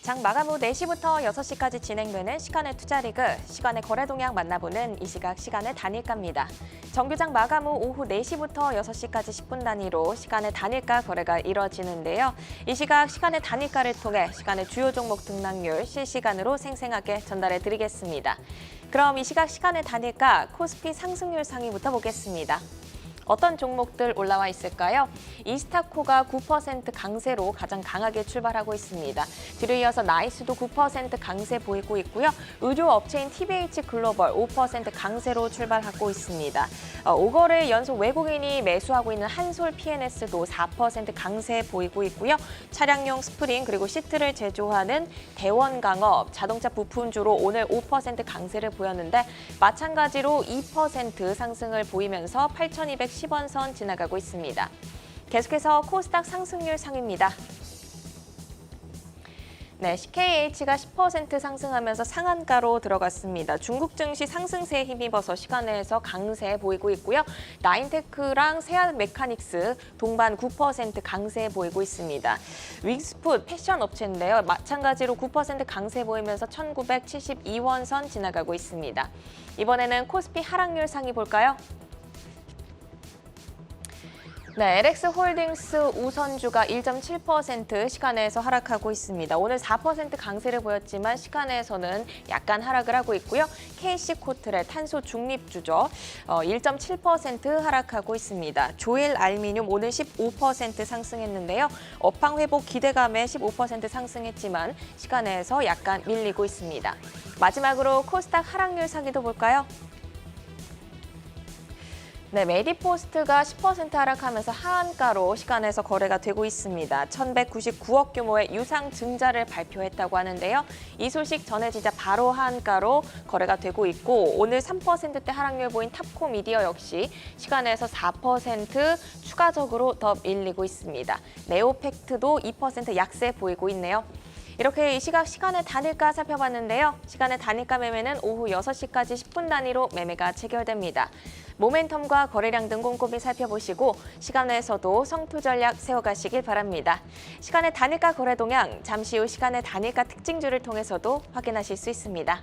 장 마감 후 4시부터 6시까지 진행되는 시간의 투자리그, 시간의 거래 동향 만나보는 이 시각 시간의 단일가입니다. 정규장 마감 후 오후 4시부터 6시까지 10분 단위로 시간의 단일가 거래가 이뤄지는데요. 이 시각 시간의 단일가를 통해 시간의 주요 종목 등락률 실시간으로 생생하게 전달해 드리겠습니다. 그럼 이 시각 시간의 단일가 코스피 상승률 상위부터 보겠습니다. 어떤 종목들 올라와 있을까요? 이스타코가 9% 강세로 가장 강하게 출발하고 있습니다. 뒤를 이어서 나이스도 9% 강세 보이고 있고요. 의료 업체인 TBH 글로벌 5% 강세로 출발하고 있습니다. 5거래 연속 외국인이 매수하고 있는 한솔 PNS도 4% 강세 보이고 있고요. 차량용 스프링 그리고 시트를 제조하는 대원강업 자동차 부품주로 오늘 5% 강세를 보였는데 마찬가지로 2% 상승을 보이면서 8,210원 선 지나가고 있습니다. 계속해서 코스닥 상승률 상입니다. 네, CKH가 10% 상승하면서 상한가로 들어갔습니다. 중국 증시 상승세에 힘입어서 시간에서 강세 보이고 있고요. 나인테크랑 세알 메카닉스 동반 9% 강세 보이고 있습니다. 윙스풋 패션 업체인데요. 마찬가지로 9% 강세 보이면서 1972원 선 지나가고 있습니다. 이번에는 코스피 하락률 상위 볼까요? 네, LX홀딩스 우선주가 1.7% 시간에서 하락하고 있습니다. 오늘 4% 강세를 보였지만 시간에서는 약간 하락을 하고 있고요. KC코트레 탄소 중립주죠. 1.7% 하락하고 있습니다. 조일 알미늄 오늘 15% 상승했는데요. 업황 회복 기대감에 15% 상승했지만 시간에서 약간 밀리고 있습니다. 마지막으로 코스닥 하락률 상위도 볼까요? 네, 메디포스트가 10% 하락하면서 하한가로 시간에서 거래가 되고 있습니다. 1,199억 규모의 유상 증자를 발표했다고 하는데요. 이 소식 전해지자 바로 하한가로 거래가 되고 있고 오늘 3%대 하락률 보인 탑코미디어 역시 시간에서 4% 추가적으로 더 밀리고 있습니다. 네오팩트도 2% 약세 보이고 있네요. 이렇게 이 시간의 단일가 살펴봤는데요. 시간의 단일가 매매는 오후 6시까지 10분 단위로 매매가 체결됩니다. 모멘텀과 거래량 등 꼼꼼히 살펴보시고 시간에서도 성투 전략 세워가시길 바랍니다. 시간의 단일가 거래 동향, 잠시 후 시간의 단일가 특징주를 통해서도 확인하실 수 있습니다.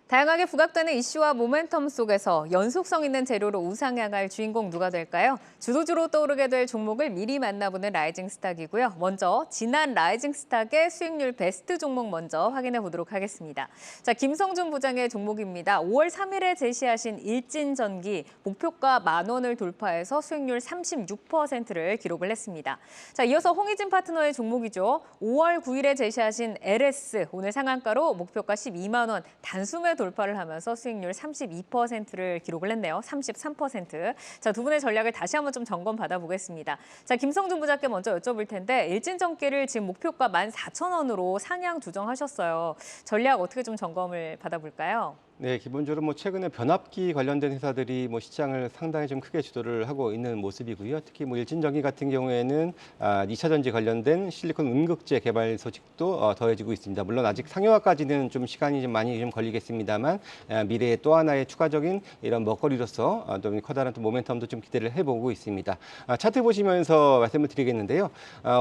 다양하게 부각되는 이슈와 모멘텀 속에서 연속성 있는 재료로 우상향할 주인공 누가 될까요? 주도주로 떠오르게 될 종목을 미리 만나보는 라이징 스탁이고요. 먼저 지난 라이징 스탁의 수익률 베스트 종목 먼저 확인해 보도록 하겠습니다. 자, 김성준 부장의 종목입니다. 5월 3일에 제시하신 일진전기 목표가 10,000원을 돌파해서 수익률 36%를 기록을 했습니다. 자, 이어서 홍희진 파트너의 종목이죠. 5월 9일에 제시하신 LS 오늘 상한가로 목표가 12만 원 단숨에 돌파를 하면서 수익률 32%를 기록을 했네요. 33%. 자, 두 분의 전략을 다시 한번 좀 점검 받아보겠습니다. 자, 김성준 부장께 먼저 여쭤볼 텐데 일진전기를 지금 목표가 14,000원으로 상향 조정하셨어요. 전략 어떻게 좀 점검을 받아볼까요? 네, 기본적으로 최근에 변압기 관련된 회사들이 시장을 상당히 좀 크게 주도를 하고 있는 모습이고요. 특히 일진전기 같은 경우에는 2차 전지 관련된 실리콘 음극재 개발 소식도 더해지고 있습니다. 물론 아직 상용화까지는 좀 시간이 좀 많이 걸리겠습니다만 미래의 또 하나의 추가적인 이런 먹거리로서 좀 커다란 또 모멘텀도 좀 기대를 해보고 있습니다. 차트 보시면서 말씀을 드리겠는데요.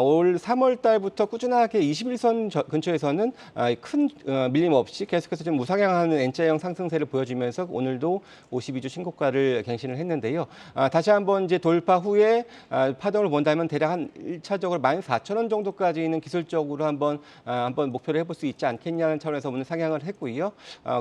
올 3월 달부터 꾸준하게 21선 근처에서는 큰 밀림 없이 계속해서 좀 우상향하는 N자형 상승세를 보여주면서 오늘도 52주 신고가를 갱신을 했는데요. 다시 한번 이제 돌파 후에 파동을 본다면 대략 한 1차적으로 14,000원 정도까지는 기술적으로 한번 목표를 해볼 수 있지 않겠냐는 차원에서 오늘 상향을 했고요.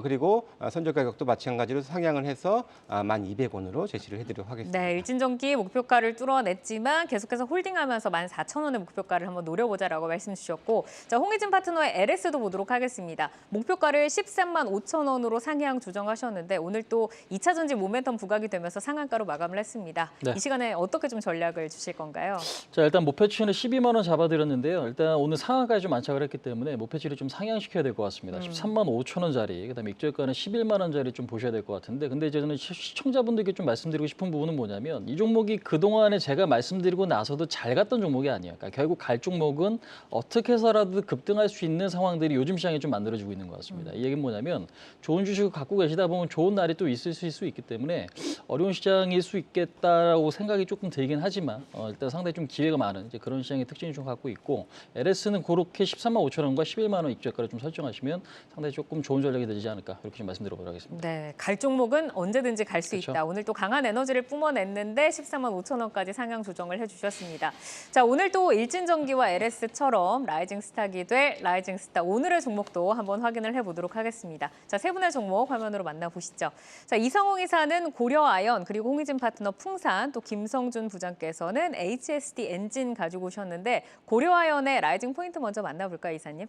그리고 선절 가격도 마찬가지로 상향을 해서 1,200원으로 제시를 해드리도록 하겠습니다. 네, 일진전기 목표가를 뚫어냈지만 계속해서 홀딩하면서 14,000원의 목표가를 한번 노려보자라고 말씀 주셨고, 자, 홍희진 파트너의 LS도 보도록 하겠습니다. 목표가를 13만 5천 원으로 상향 조정하셨는데 오늘 또 2차 전지 모멘텀 부각이 되면서 상한가로 마감을 했습니다. 네. 이 시간에 어떻게 좀 전략을 주실 건가요? 자, 일단 목표치는 12만 원 잡아드렸는데요. 일단 오늘 상한가에 좀 안착을 했기 때문에 목표치를 좀 상향시켜야 될 것 같습니다. 13만 5천 원짜리, 그다음에 익절가는 11만 원짜리 좀 보셔야 될 것 같은데, 근데 이제 저는 시청자분들께 좀 말씀드리고 싶은 부분은 뭐냐면 이 종목이 그동안에 제가 말씀드리고 나서도 잘 갔던 종목이 아니에요. 그러니까 결국 갈 종목은 어떻게 해서라도 급등할 수 있는 상황들이 요즘 시장에 좀 만들어지고 있는 것 같습니다. 이 얘기는 뭐냐면 좋은 주식을 갖고 계시다 보면 좋은 날이 또 있을 수 있기 때문에 어려운 시장일 수 있겠다라고 생각이 조금 들긴 하지만 일단 상당히 좀 기회가 많은 이제 그런 시장의 특징을 좀 갖고 있고, LS는 그렇게 13만 5천 원과 11만 원 익절가를 좀 설정하시면 상당히 조금 좋은 전략이 되지 않을까, 이렇게 좀 말씀드려보도록 하겠습니다. 네, 갈 종목은 언제든지 갈 수 그렇죠. 있다. 오늘 또 강한 에너지를 뿜어냈는데 14만 5천 원까지 상향 조정을 해주셨습니다. 자, 오늘 또 일진전기와 LS처럼 라이징 스탁이 될 라이징 스탁 오늘의 종목도 한번 확인을 해보도록 하겠습니다. 자, 세 분의 종목 종목 화면으로 만나보시죠. 자, 이성홍 이사는 고려아연, 그리고 홍희진 파트너 풍산, 또 김성준 부장께서는 HSD 엔진 가지고 오셨는데 고려아연의 라이징 포인트 먼저 만나볼까요, 이사님?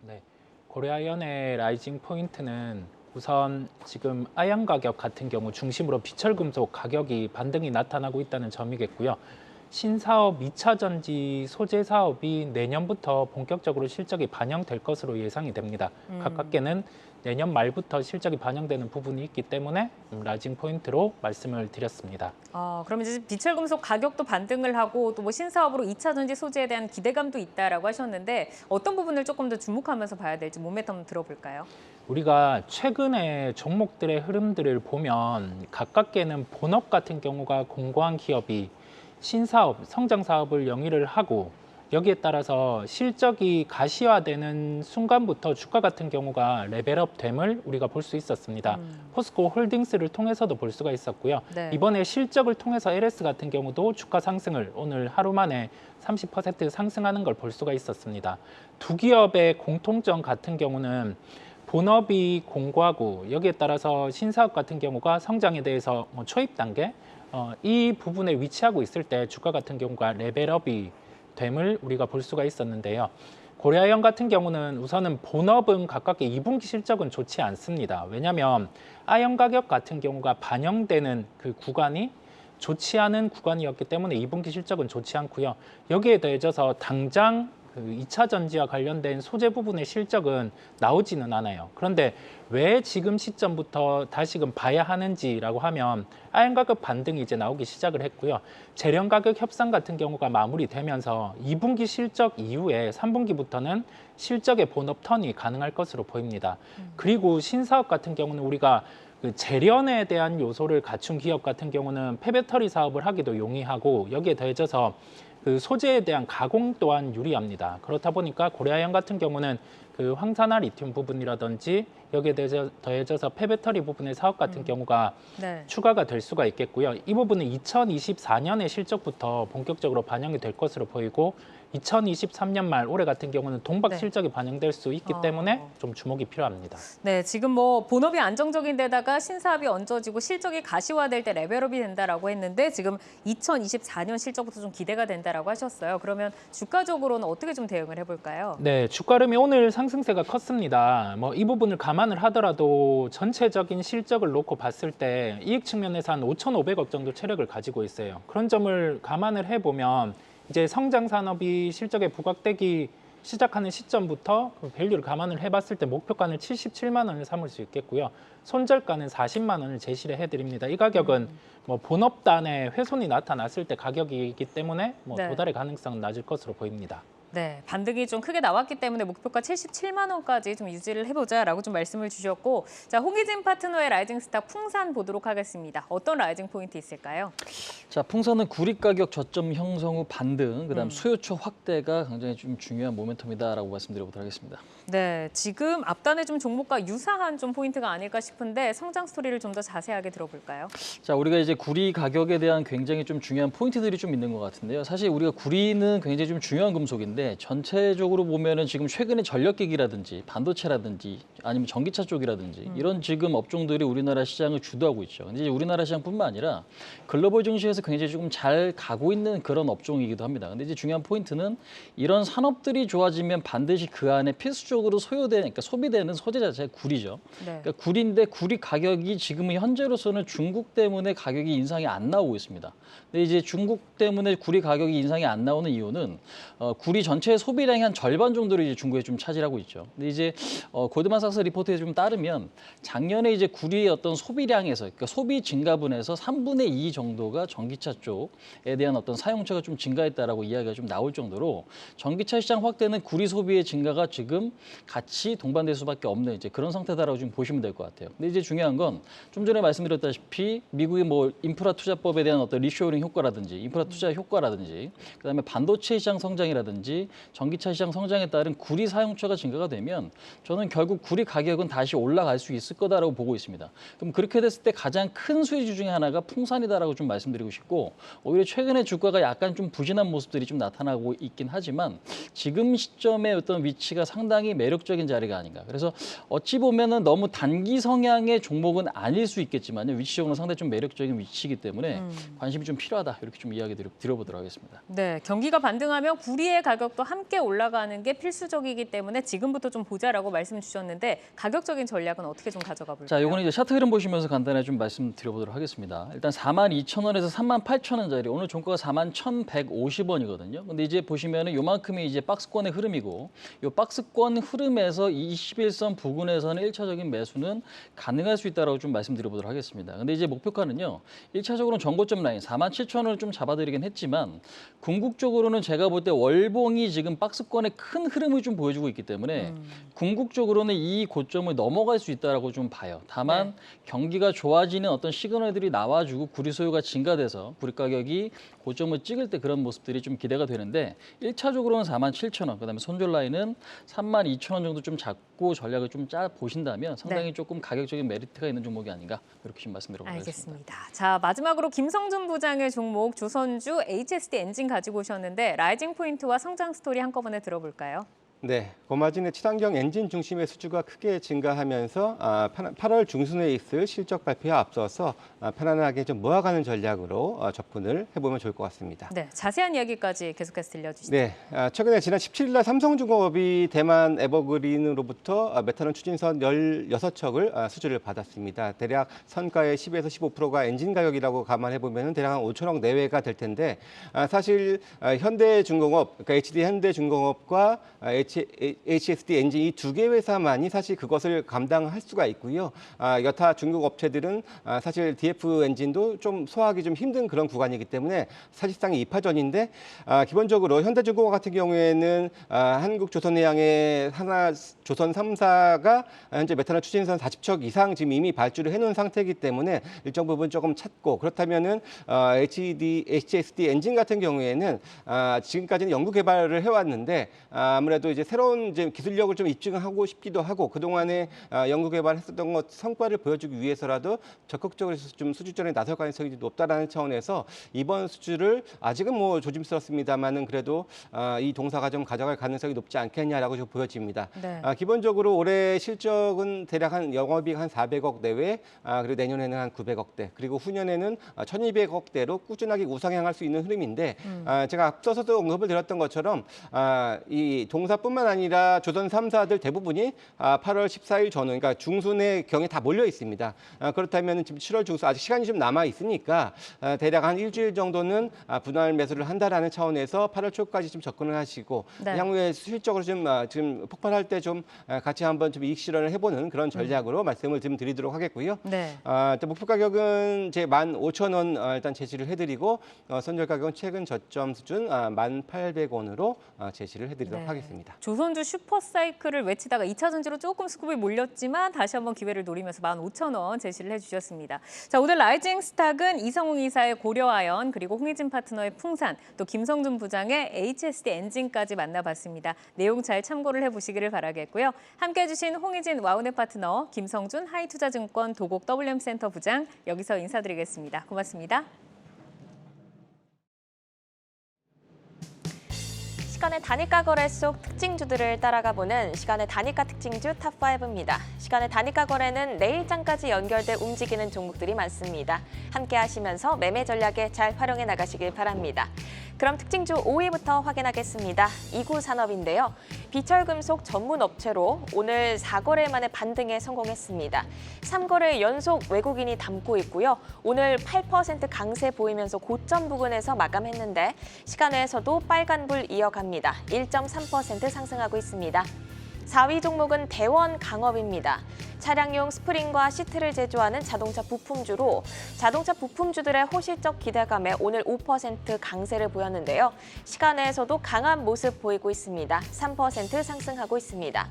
네, 고려아연의 라이징 포인트는 우선 지금 아연 가격 같은 경우 중심으로 비철금속 가격이 반등이 나타나고 있다는 점이겠고요. 신사업 2차 전지 소재 사업이 내년부터 본격적으로 실적이 반영될 것으로 예상이 됩니다. 가깝게는 내년 말부터 실적이 반영되는 부분이 있기 때문에 라이징 포인트로 말씀을 드렸습니다. 그럼 이제 비철금속 가격도 반등을 하고 또 뭐 신사업으로 2차 전지 소재에 대한 기대감도 있다라고 하셨는데 어떤 부분을 조금 더 주목하면서 봐야 될지 몸매터 한번 들어볼까요? 우리가 최근에 종목들의 흐름들을 보면 가깝게는 본업 같은 경우가 공고한 기업이 신사업, 성장 사업을 영위를 하고 여기에 따라서 실적이 가시화되는 순간부터 주가 같은 경우가 레벨업 됨을 우리가 볼 수 있었습니다. 포스코 홀딩스를 통해서도 볼 수가 있었고요. 네. 이번에 실적을 통해서 LS 같은 경우도 주가 상승을 오늘 하루 만에 30% 상승하는 걸 볼 수가 있었습니다. 두 기업의 공통점 같은 경우는 본업이 공고하고 여기에 따라서 신사업 같은 경우가 성장에 대해서 초입 단계 이 부분에 위치하고 있을 때 주가 같은 경우가 레벨업이 됨을 우리가 볼 수가 있었는데요. 고려아연 같은 경우는 우선은 본업은 가깝게 2분기 실적은 좋지 않습니다. 왜냐하면 아연 가격 같은 경우가 반영되는 그 구간이 좋지 않은 구간이었기 때문에 2분기 실적은 좋지 않고요. 여기에 더해져서 당장 그 2차 전지와 관련된 소재 부분의 실적은 나오지는 않아요. 그런데 왜 지금 시점부터 다시금 봐야 하는지라고 하면 아연 가격 반등이 이제 나오기 시작을 했고요. 재련 가격 협상 같은 경우가 마무리되면서 2분기 실적 이후에 3분기부터는 실적의 본업 턴이 가능할 것으로 보입니다. 그리고 신사업 같은 경우는 우리가 그 재련에 대한 요소를 갖춘 기업 같은 경우는 폐배터리 사업을 하기도 용이하고 여기에 더해져서 그 소재에 대한 가공 또한 유리합니다. 그렇다 보니까 고려아연 같은 경우는 그 황산화 리튬 부분이라든지 여기에 더해져서 폐배터리 부분의 사업 같은 경우가 네. 추가가 될 수가 있겠고요. 이 부분은 2024년의 실적부터 본격적으로 반영이 될 것으로 보이고 2023년 말 올해 같은 경우는 동박 네. 실적이 반영될 수 있기 때문에 좀 주목이 필요합니다. 네, 지금 뭐 본업이 안정적인 데다가 신사업이 얹어지고 실적이 가시화될 때 레벨업이 된다라고 했는데 지금 2024년 실적부터 좀 기대가 된다라고 하셨어요. 그러면 주가적으로는 어떻게 좀 대응을 해볼까요? 네, 주가 흐름이 오늘 상승세가 컸습니다. 뭐 이 부분을 감안을 하더라도 전체적인 실적을 놓고 봤을 때 이익 측면에서 한 5,500억 정도 체력을 가지고 있어요. 그런 점을 감안을 해보면 이제 성장 산업이 실적에 부각되기 시작하는 시점부터 그 밸류를 감안을 해봤을 때 목표가는 77만 원을 삼을 수 있겠고요. 손절가는 40만 원을 제시를 해드립니다. 이 가격은 뭐 본업단에 훼손이 나타났을 때 가격이기 때문에 뭐 네. 도달의 가능성은 낮을 것으로 보입니다. 네, 반등이 좀 크게 나왔기 때문에 목표가 77만 원까지 좀 유지를 해보자라고 좀 말씀을 주셨고, 자, 홍희진 파트너의 라이징 스타 풍산 보도록 하겠습니다. 어떤 라이징 포인트 있을까요? 자, 풍산은 구리 가격 저점 형성 후 반등, 그다음 수요처 확대가 굉장히 좀 중요한 모멘텀이다라고 말씀드려보도록 하겠습니다. 네, 지금 앞단의 좀 종목과 유사한 좀 포인트가 아닐까 싶은데 성장 스토리를 좀 더 자세하게 들어볼까요? 자, 우리가 이제 구리 가격에 대한 굉장히 좀 중요한 포인트들이 좀 있는 것 같은데요. 사실 우리가 구리는 굉장히 좀 중요한 금속인데 전체적으로 보면은 지금 최근에 전력기기라든지 반도체라든지 아니면 전기차 쪽이라든지 이런 지금 업종들이 우리나라 시장을 주도하고 있죠. 근데 이제 우리나라 시장뿐만 아니라 글로벌 증시에서 굉장히 조금 잘 가고 있는 그런 업종이기도 합니다. 근데 이제 중요한 포인트는 이런 산업들이 좋아지면 반드시 그 안에 필수적으로 소요되는, 그러니까 소비되는 소재 자체가 구리죠. 네. 그러니까 구리인데 구리 가격이 지금 현재로서는 중국 때문에 가격이 인상이 안 나오고 있습니다. 근데 이제 중국 때문에 구리 가격이 인상이 안 나오는 이유는 구리 전체 소비량의 한 절반 정도를 이제 중국에 좀 차지하고 있죠. 근데 이제 골드만삭스 리포트에 좀 따르면 작년에 이제 구리의 어떤 소비량에서, 그러니까 소비 증가분에서 3분의 2 정도가 전기차 쪽에 대한 어떤 사용처가 좀 증가했다라고 이야기가 좀 나올 정도로 전기차 시장 확대는 구리 소비의 증가가 지금 같이 동반될 수밖에 없는 이제 그런 상태다라고 좀 보시면 될 것 같아요. 근데 이제 중요한 건 좀 전에 말씀드렸다시피 미국의 뭐 인프라 투자법에 대한 어떤 리쇼어링 효과라든지 인프라 투자 효과라든지 그다음에 반도체 시장 성장이라든지 마찬가지 전기차 시장 성장에 따른 구리 사용처가 증가가 되면 저는 결국 구리 가격은 다시 올라갈 수 있을 거다라고 보고 있습니다. 그럼 그렇게 됐을 때 가장 큰 수혜주 중에 하나가 풍산이다라고 좀 말씀드리고 싶고 오히려 최근에 주가가 약간 좀 부진한 모습들이 좀 나타나고 있긴 하지만 지금 시점의 어떤 위치가 상당히 매력적인 자리가 아닌가. 그래서 어찌 보면은 너무 단기 성향의 종목은 아닐 수 있겠지만요. 위치적으로 상당히 좀 매력적인 위치이기 때문에 관심이 좀 필요하다. 이렇게 좀 이야기 드려보도록 하겠습니다. 네, 경기가 반등하면 구리의 가격도 함께 올라가는 게 필수적이기 때문에 지금부터 좀 보자라고 말씀 주셨는데 가격적인 전략은 어떻게 좀 가져가 볼까요? 자, 요거는 이제 차트 흐름 보시면서 간단히 좀 말씀드려보도록 하겠습니다. 일단 42,000원에서 38,000원짜리 오늘 종가가 41,150원이거든요. 근데 이제 보시면은 요만큼이 이제 박스권의 흐름이고 요 박스권 흐름에서 21선 부근에서는 1차적인 매수는 가능할 수 있다라고 좀 말씀드려보도록 하겠습니다. 근데 이제 목표가는요. 1차적으로는 정고점 라인 47,000원을 좀 잡아드리긴 했지만 궁극적으로는 제가 볼 때 월봉이 지금 박스권의 큰 흐름을 좀 보여주고 있기 때문에 궁극적으로는 이 고점을 넘어갈 수 있다라고 좀 봐요. 다만 경기가 좋아지는 어떤 시그널들이 나와주고 구리 소요가 증가돼서 구리 가격이 고점을 찍을 때 그런 모습들이 좀 기대가 되는데 1차적으로는 47,000원, 그다음에 손절 라인은 32,000원 정도 좀 잡고 전략을 좀 짜 보신다면 상당히 조금 가격적인 메리트가 있는 종목이 아닌가 그렇게 좀 말씀드려보겠습니다. 알겠습니다. 자, 마지막으로 김성준 부장의 종목 조선주 HSD 엔진 가지고 오셨는데 라이징 포인트와 성장 스토리 한꺼번에 들어볼까요? 네, 고마진의 친환경 엔진 중심의 수주가 크게 증가하면서 8월 중순에 있을 실적 발표에 앞서서 편안하게 좀 모아가는 전략으로 접근을 해보면 좋을 것 같습니다. 네, 자세한 이야기까지 계속해서 들려주시죠. 네, 최근에 지난 17일 날 삼성중공업이 대만 에버그린으로부터 메탄올 추진선 16척을 수주를 받았습니다. 대략 선가의 10에서 15%가 엔진 가격이라고 감안해보면 대략 한 5천억 내외가 될 텐데 사실 현대중공업, 그러니까 HD 현대중공업과 HSD 엔진 이 두 개 회사만이 사실 그것을 감당할 수가 있고요. 여타 중국 업체들은 사실 DF 엔진도 좀 소화하기 좀 힘든 그런 구간이기 때문에 사실상 2파전인데 기본적으로 현대중공업 같은 경우에는 한국조선해양의 조선 3사가 현재 메탄올 추진선 40척 이상 지금 이미 발주를 해놓은 상태이기 때문에 일정 부분 조금 찼고 그렇다면은 HSD 엔진 같은 경우에는 지금까지는 연구 개발을 해왔는데 아무래도 이제 새로운 이제 기술력을 좀 입증하고 싶기도 하고 그동안에 연구 개발했었던 것 성과를 보여주기 위해서라도 적극적으로 좀 수주전에 나설 가능성이 높다라는 차원에서 이번 수주를 아직은 뭐 조심스럽습니다만은 그래도 이 동사가 좀 가져갈 가능성이 높지 않겠냐라고 좀 보여집니다. 네. 기본적으로 올해 실적은 대략 한 영업이익 한 400억 내외, 그리고 내년에는 한 900억대, 그리고 후년에는 1,200억대로 꾸준하게 우상향할 수 있는 흐름인데 제가 앞서서도 언급을 드렸던 것처럼 이 동사뿐만 아니라 조선 3사들 대부분이 8월 14일 전후, 그러니까 중순에 경에 다 몰려 있습니다. 그렇다면 지금 7월 중순 아직 시간이 좀 남아 있으니까 대략 한 일주일 정도는 분할 매수를 한다라는 차원에서 8월 초까지 좀 접근을 하시고 네. 향후에 실적으로 지금 폭발할 때 좀 같이 한번 좀 이익 실현을 해보는 그런 전략으로 말씀을 좀 드리도록 하겠고요. 네. 또 목표 가격은 제 15,000원 일단 제시를 해드리고 선절 가격은 최근 저점 수준 1,800원으로 제시를 해드리도록 네. 하겠습니다. 조선주 슈퍼사이클을 외치다가 2차 전지로 조금 수급이 몰렸지만 다시 한번 기회를 노리면서 15,000원 제시를 해주셨습니다. 자, 오늘 라이징 스탁은 이성웅 이사의 고려아연 그리고 홍희진 파트너의 풍산 또 김성준 부장의 HSD 엔진까지 만나봤습니다. 내용 잘 참고를 해보시기를 바라겠고요. 함께해 주신 홍희진 와우넷 파트너, 김성준 하이투자증권 도곡 WM센터 부장 여기서 인사드리겠습니다. 고맙습니다. 시간의 단위가 거래 속 특징주들을 따라가 보는 시간의 단위가 특징주 탑5입니다. 시간의 단위가 거래는 내일장까지 연결돼 움직이는 종목들이 많습니다. 함께 하시면서 매매 전략에 잘 활용해 나가시길 바랍니다. 그럼 특징주 5위부터 확인하겠습니다. 이구산업인데요. 비철금속 전문 업체로 오늘 4거래 만에 반등에 성공했습니다. 3거래 연속 외국인이 담고 있고요. 오늘 8% 강세 보이면서 고점 부근에서 마감했는데 시간외에서도 빨간불 이어갑니다. 1.3% 상승하고 있습니다. 4위 종목은 대원강업입니다. 차량용 스프링과 시트를 제조하는 자동차 부품주로 자동차 부품주들의 호실적 기대감에 오늘 5% 강세를 보였는데요. 시간외에서도 강한 모습 보이고 있습니다. 3% 상승하고 있습니다.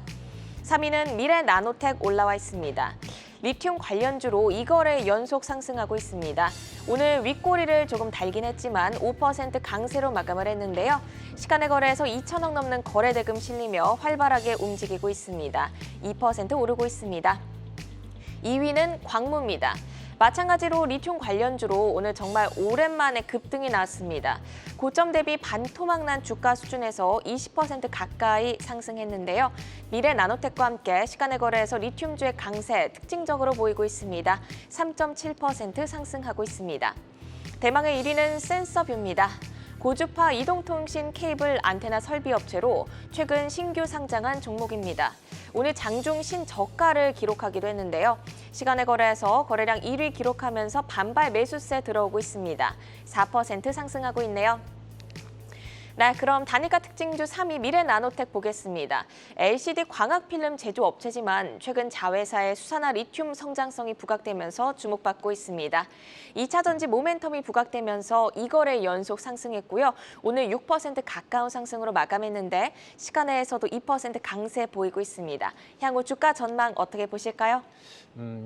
3위는 미래나노텍 올라와 있습니다. 리튬 관련주로 2거래 연속 상승하고 있습니다. 오늘 윗꼬리를 조금 달긴 했지만 5% 강세로 마감을 했는데요. 시간의 거래에서 2천억 넘는 거래대금 실리며 활발하게 움직이고 있습니다. 2% 오르고 있습니다. 2위는 광무입니다. 마찬가지로 리튬 관련주로 오늘 정말 오랜만에 급등이 나왔습니다. 고점 대비 반토막난 주가 수준에서 20% 가까이 상승했는데요. 미래 나노텍과 함께 시간의 거래에서 리튬주의 강세 특징적으로 보이고 있습니다. 3.7% 상승하고 있습니다. 대망의 1위는 센서뷰입니다. 고주파 이동통신 케이블 안테나 설비 업체로 최근 신규 상장한 종목입니다. 오늘 장중 신저가를 기록하기도 했는데요. 시간의 거래에서 거래량 1위 기록하면서 반발 매수세 들어오고 있습니다. 4% 상승하고 있네요. 네, 그럼 단일가 특징주 3위 미래나노텍 보겠습니다. LCD 광학필름 제조업체지만 최근 자회사의 수산화 리튬 성장성이 부각되면서 주목받고 있습니다. 2차 전지 모멘텀이 부각되면서 2거래 연속 상승했고요. 오늘 6% 가까운 상승으로 마감했는데 시간외에서도 2% 강세 보이고 있습니다. 향후 주가 전망 어떻게 보실까요?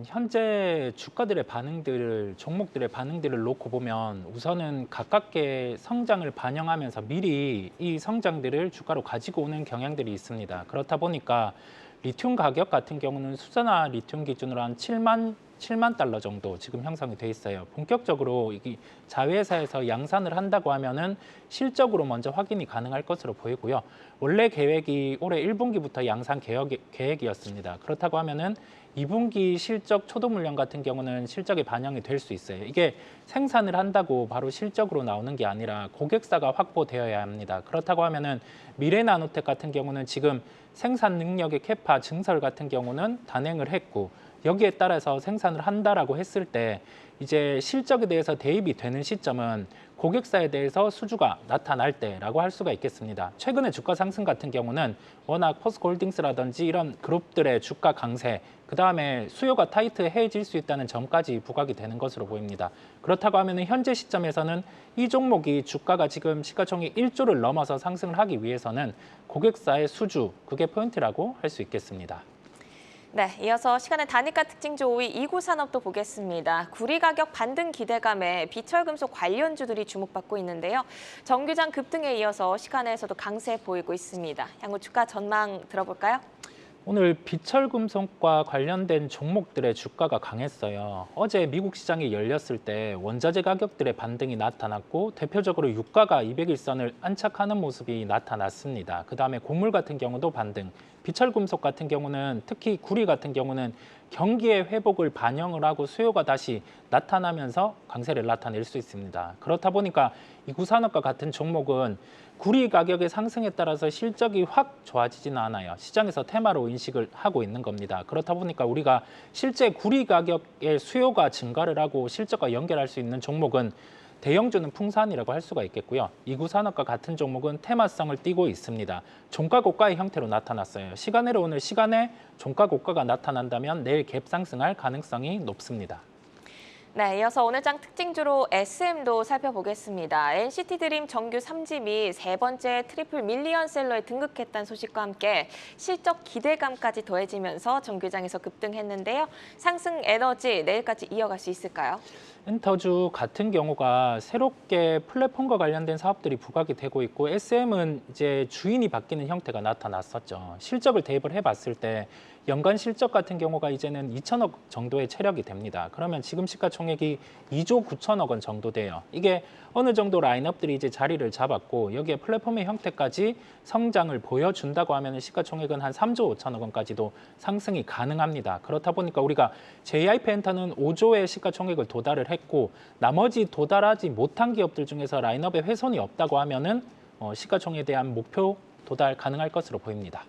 현재 주가들의 반응들을 종목들의 반응들을 놓고 보면 우선은 가깝게 성장을 반영하면서 미리 이 성장들을 주가로 가지고 오는 경향들이 있습니다. 그렇다 보니까 리튬 가격 같은 경우는 수산화 리튬 기준으로 한 7만 달러 정도 지금 형성이 돼 있어요. 본격적으로 이 자회사에서 양산을 한다고 하면은 실적으로 먼저 확인이 가능할 것으로 보이고요. 원래 계획이 올해 1분기부터 양산 계획이었습니다. 그렇다고 하면은 2분기 실적 초도 물량 같은 경우는 실적에 반영이 될 수 있어요. 이게 생산을 한다고 바로 실적으로 나오는 게 아니라 고객사가 확보되어야 합니다. 그렇다고 하면은 미래나노텍 같은 경우는 지금 생산 능력의 캐파 증설 같은 경우는 단행을 했고 여기에 따라서 생산을 한다라고 했을 때 이제 실적에 대해서 대입이 되는 시점은 고객사에 대해서 수주가 나타날 때라고 할 수가 있겠습니다. 최근에 주가 상승 같은 경우는 워낙 포스코홀딩스라든지 이런 그룹들의 주가 강세, 그다음에 수요가 타이트해질 수 있다는 점까지 부각이 되는 것으로 보입니다. 그렇다고 하면 현재 시점에서는 이 종목이 주가가 지금 시가총액 1조를 넘어서 상승을 하기 위해서는 고객사의 수주, 그게 포인트라고 할 수 있겠습니다. 네, 이어서 시간의 단일가 특징주 5위 이구산업도 보겠습니다. 구리 가격 반등 기대감에 비철금속 관련주들이 주목받고 있는데요. 정규장 급등에 이어서 시간에서도 강세 보이고 있습니다. 향후 주가 전망 들어볼까요? 오늘 비철금속과 관련된 종목들의 주가가 강했어요. 어제 미국 시장이 열렸을 때 원자재 가격들의 반등이 나타났고 대표적으로 유가가 200일선을 안착하는 모습이 나타났습니다. 그다음에 곡물 같은 경우도 반등, 비철금속 같은 경우는 특히 구리 같은 경우는 경기의 회복을 반영을 하고 수요가 다시 나타나면서 강세를 나타낼 수 있습니다. 그렇다 보니까 이구산업과 같은 종목은 구리 가격의 상승에 따라서 실적이 확 좋아지지는 않아요. 시장에서 테마로 인식을 하고 있는 겁니다. 그렇다 보니까 우리가 실제 구리 가격의 수요가 증가를 하고 실적과 연결할 수 있는 종목은 대형주는 풍산이라고 할 수가 있겠고요. 이구산업과 같은 종목은 테마성을 띠고 있습니다. 종가 고가의 형태로 나타났어요. 시간으로 오늘 시간에 종가 고가가 나타난다면 내일 갭 상승할 가능성이 높습니다. 네, 이어서 오늘 장 특징주로 SM도 살펴보겠습니다. NCT 드림 정규 3집이 세 번째 트리플 밀리언셀러에 등극했다는 소식과 함께 실적 기대감까지 더해지면서 정규장에서 급등했는데요. 상승 에너지 내일까지 이어갈 수 있을까요? 엔터주 같은 경우가 새롭게 플랫폼과 관련된 사업들이 부각이 되고 있고 SM은 이제 주인이 바뀌는 형태가 나타났었죠. 실적을 대입을 해봤을 때 연간 실적 같은 경우가 이제는 2천억 정도의 체력이 됩니다. 그러면 지금 시가총액이 2조 9천억 원 정도 돼요. 이게 어느 정도 라인업들이 이제 자리를 잡았고 여기에 플랫폼의 형태까지 성장을 보여준다고 하면 시가총액은 한 3조 5천억 원까지도 상승이 가능합니다. 그렇다 보니까 우리가 JIP엔터는 5조의 시가총액을 도달을 했고 나머지 도달하지 못한 기업들 중에서 라인업에 훼손이 없다고 하면은 시가총액에 대한 목표 도달 가능할 것으로 보입니다.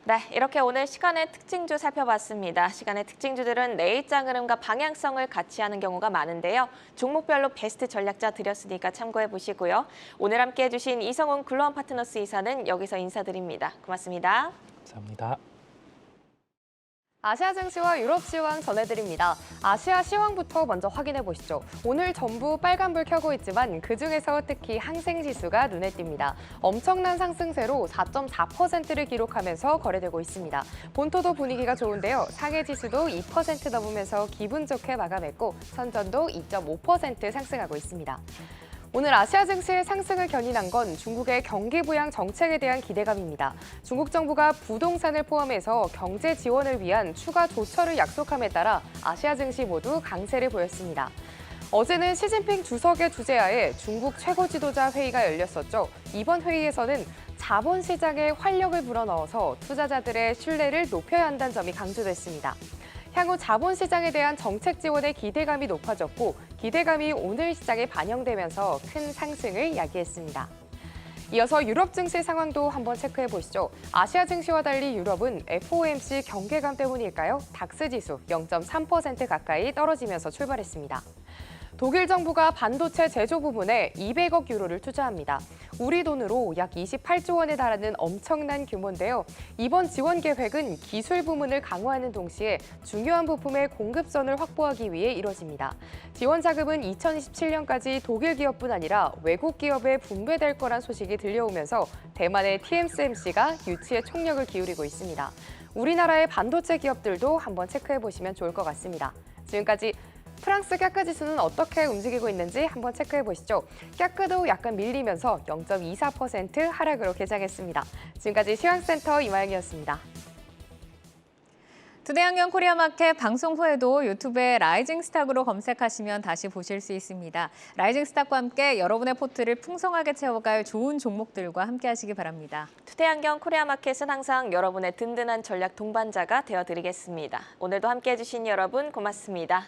네, 이렇게 오늘 시간의 특징주 살펴봤습니다. 시간의 특징주들은 내일장 흐름과 방향성을 같이 하는 경우가 많은데요. 종목별로 베스트 전략자 드렸으니까 참고해 보시고요. 오늘 함께해 주신 이성훈 글로원 파트너스 이사는 여기서 인사드립니다. 고맙습니다. 감사합니다. 아시아 증시와 유럽 시황 전해드립니다. 아시아 시황부터 먼저 확인해 보시죠. 오늘 전부 빨간불 켜고 있지만 그중에서 특히 항생지수가 눈에 띕니다. 엄청난 상승세로 4.4%를 기록하면서 거래되고 있습니다. 본토도 분위기가 좋은데요. 상해지수도 2% 넘으면서 기분 좋게 마감했고 선전도 2.5% 상승하고 있습니다. 오늘 아시아 증시의 상승을 견인한 건 중국의 경기 부양 정책에 대한 기대감입니다. 중국 정부가 부동산을 포함해서 경제 지원을 위한 추가 조처를 약속함에 따라 아시아 증시 모두 강세를 보였습니다. 어제는 시진핑 주석의 주재하에 중국 최고 지도자 회의가 열렸었죠. 이번 회의에서는 자본시장에 활력을 불어넣어서 투자자들의 신뢰를 높여야 한다는 점이 강조됐습니다. 향후 자본시장에 대한 정책 지원의 기대감이 높아졌고 기대감이 오늘 시장에 반영되면서 큰 상승을 야기했습니다. 이어서 유럽 증시 상황도 한번 체크해 보시죠. 아시아 증시와 달리 유럽은 FOMC 경계감 때문일까요? 닥스 지수 0.3% 가까이 떨어지면서 출발했습니다. 독일 정부가 반도체 제조 부문에 200억 유로를 투자합니다. 우리 돈으로 약 28조 원에 달하는 엄청난 규모인데요. 이번 지원 계획은 기술 부문을 강화하는 동시에 중요한 부품의 공급선을 확보하기 위해 이뤄집니다. 지원 자금은 2027년까지 독일 기업뿐 아니라 외국 기업에 분배될 거란 소식이 들려오면서 대만의 TSMC가 유치에 총력을 기울이고 있습니다. 우리나라의 반도체 기업들도 한번 체크해 보시면 좋을 것 같습니다. 지금까지 프랑스 깍크 지수는 어떻게 움직이고 있는지 한번 체크해 보시죠. 깍크도 약간 밀리면서 0.24% 하락으로 개장했습니다. 지금까지 시황센터 이마영이었습니다. 투데이안경 코리아마켓 방송 후에도 유튜브에 라이징 스탁으로 검색하시면 다시 보실 수 있습니다. 라이징 스탁과 함께 여러분의 포트를 풍성하게 채워갈 좋은 종목들과 함께 하시기 바랍니다. 투데이안경 코리아마켓은 항상 여러분의 든든한 전략 동반자가 되어드리겠습니다. 오늘도 함께해 주신 여러분 고맙습니다.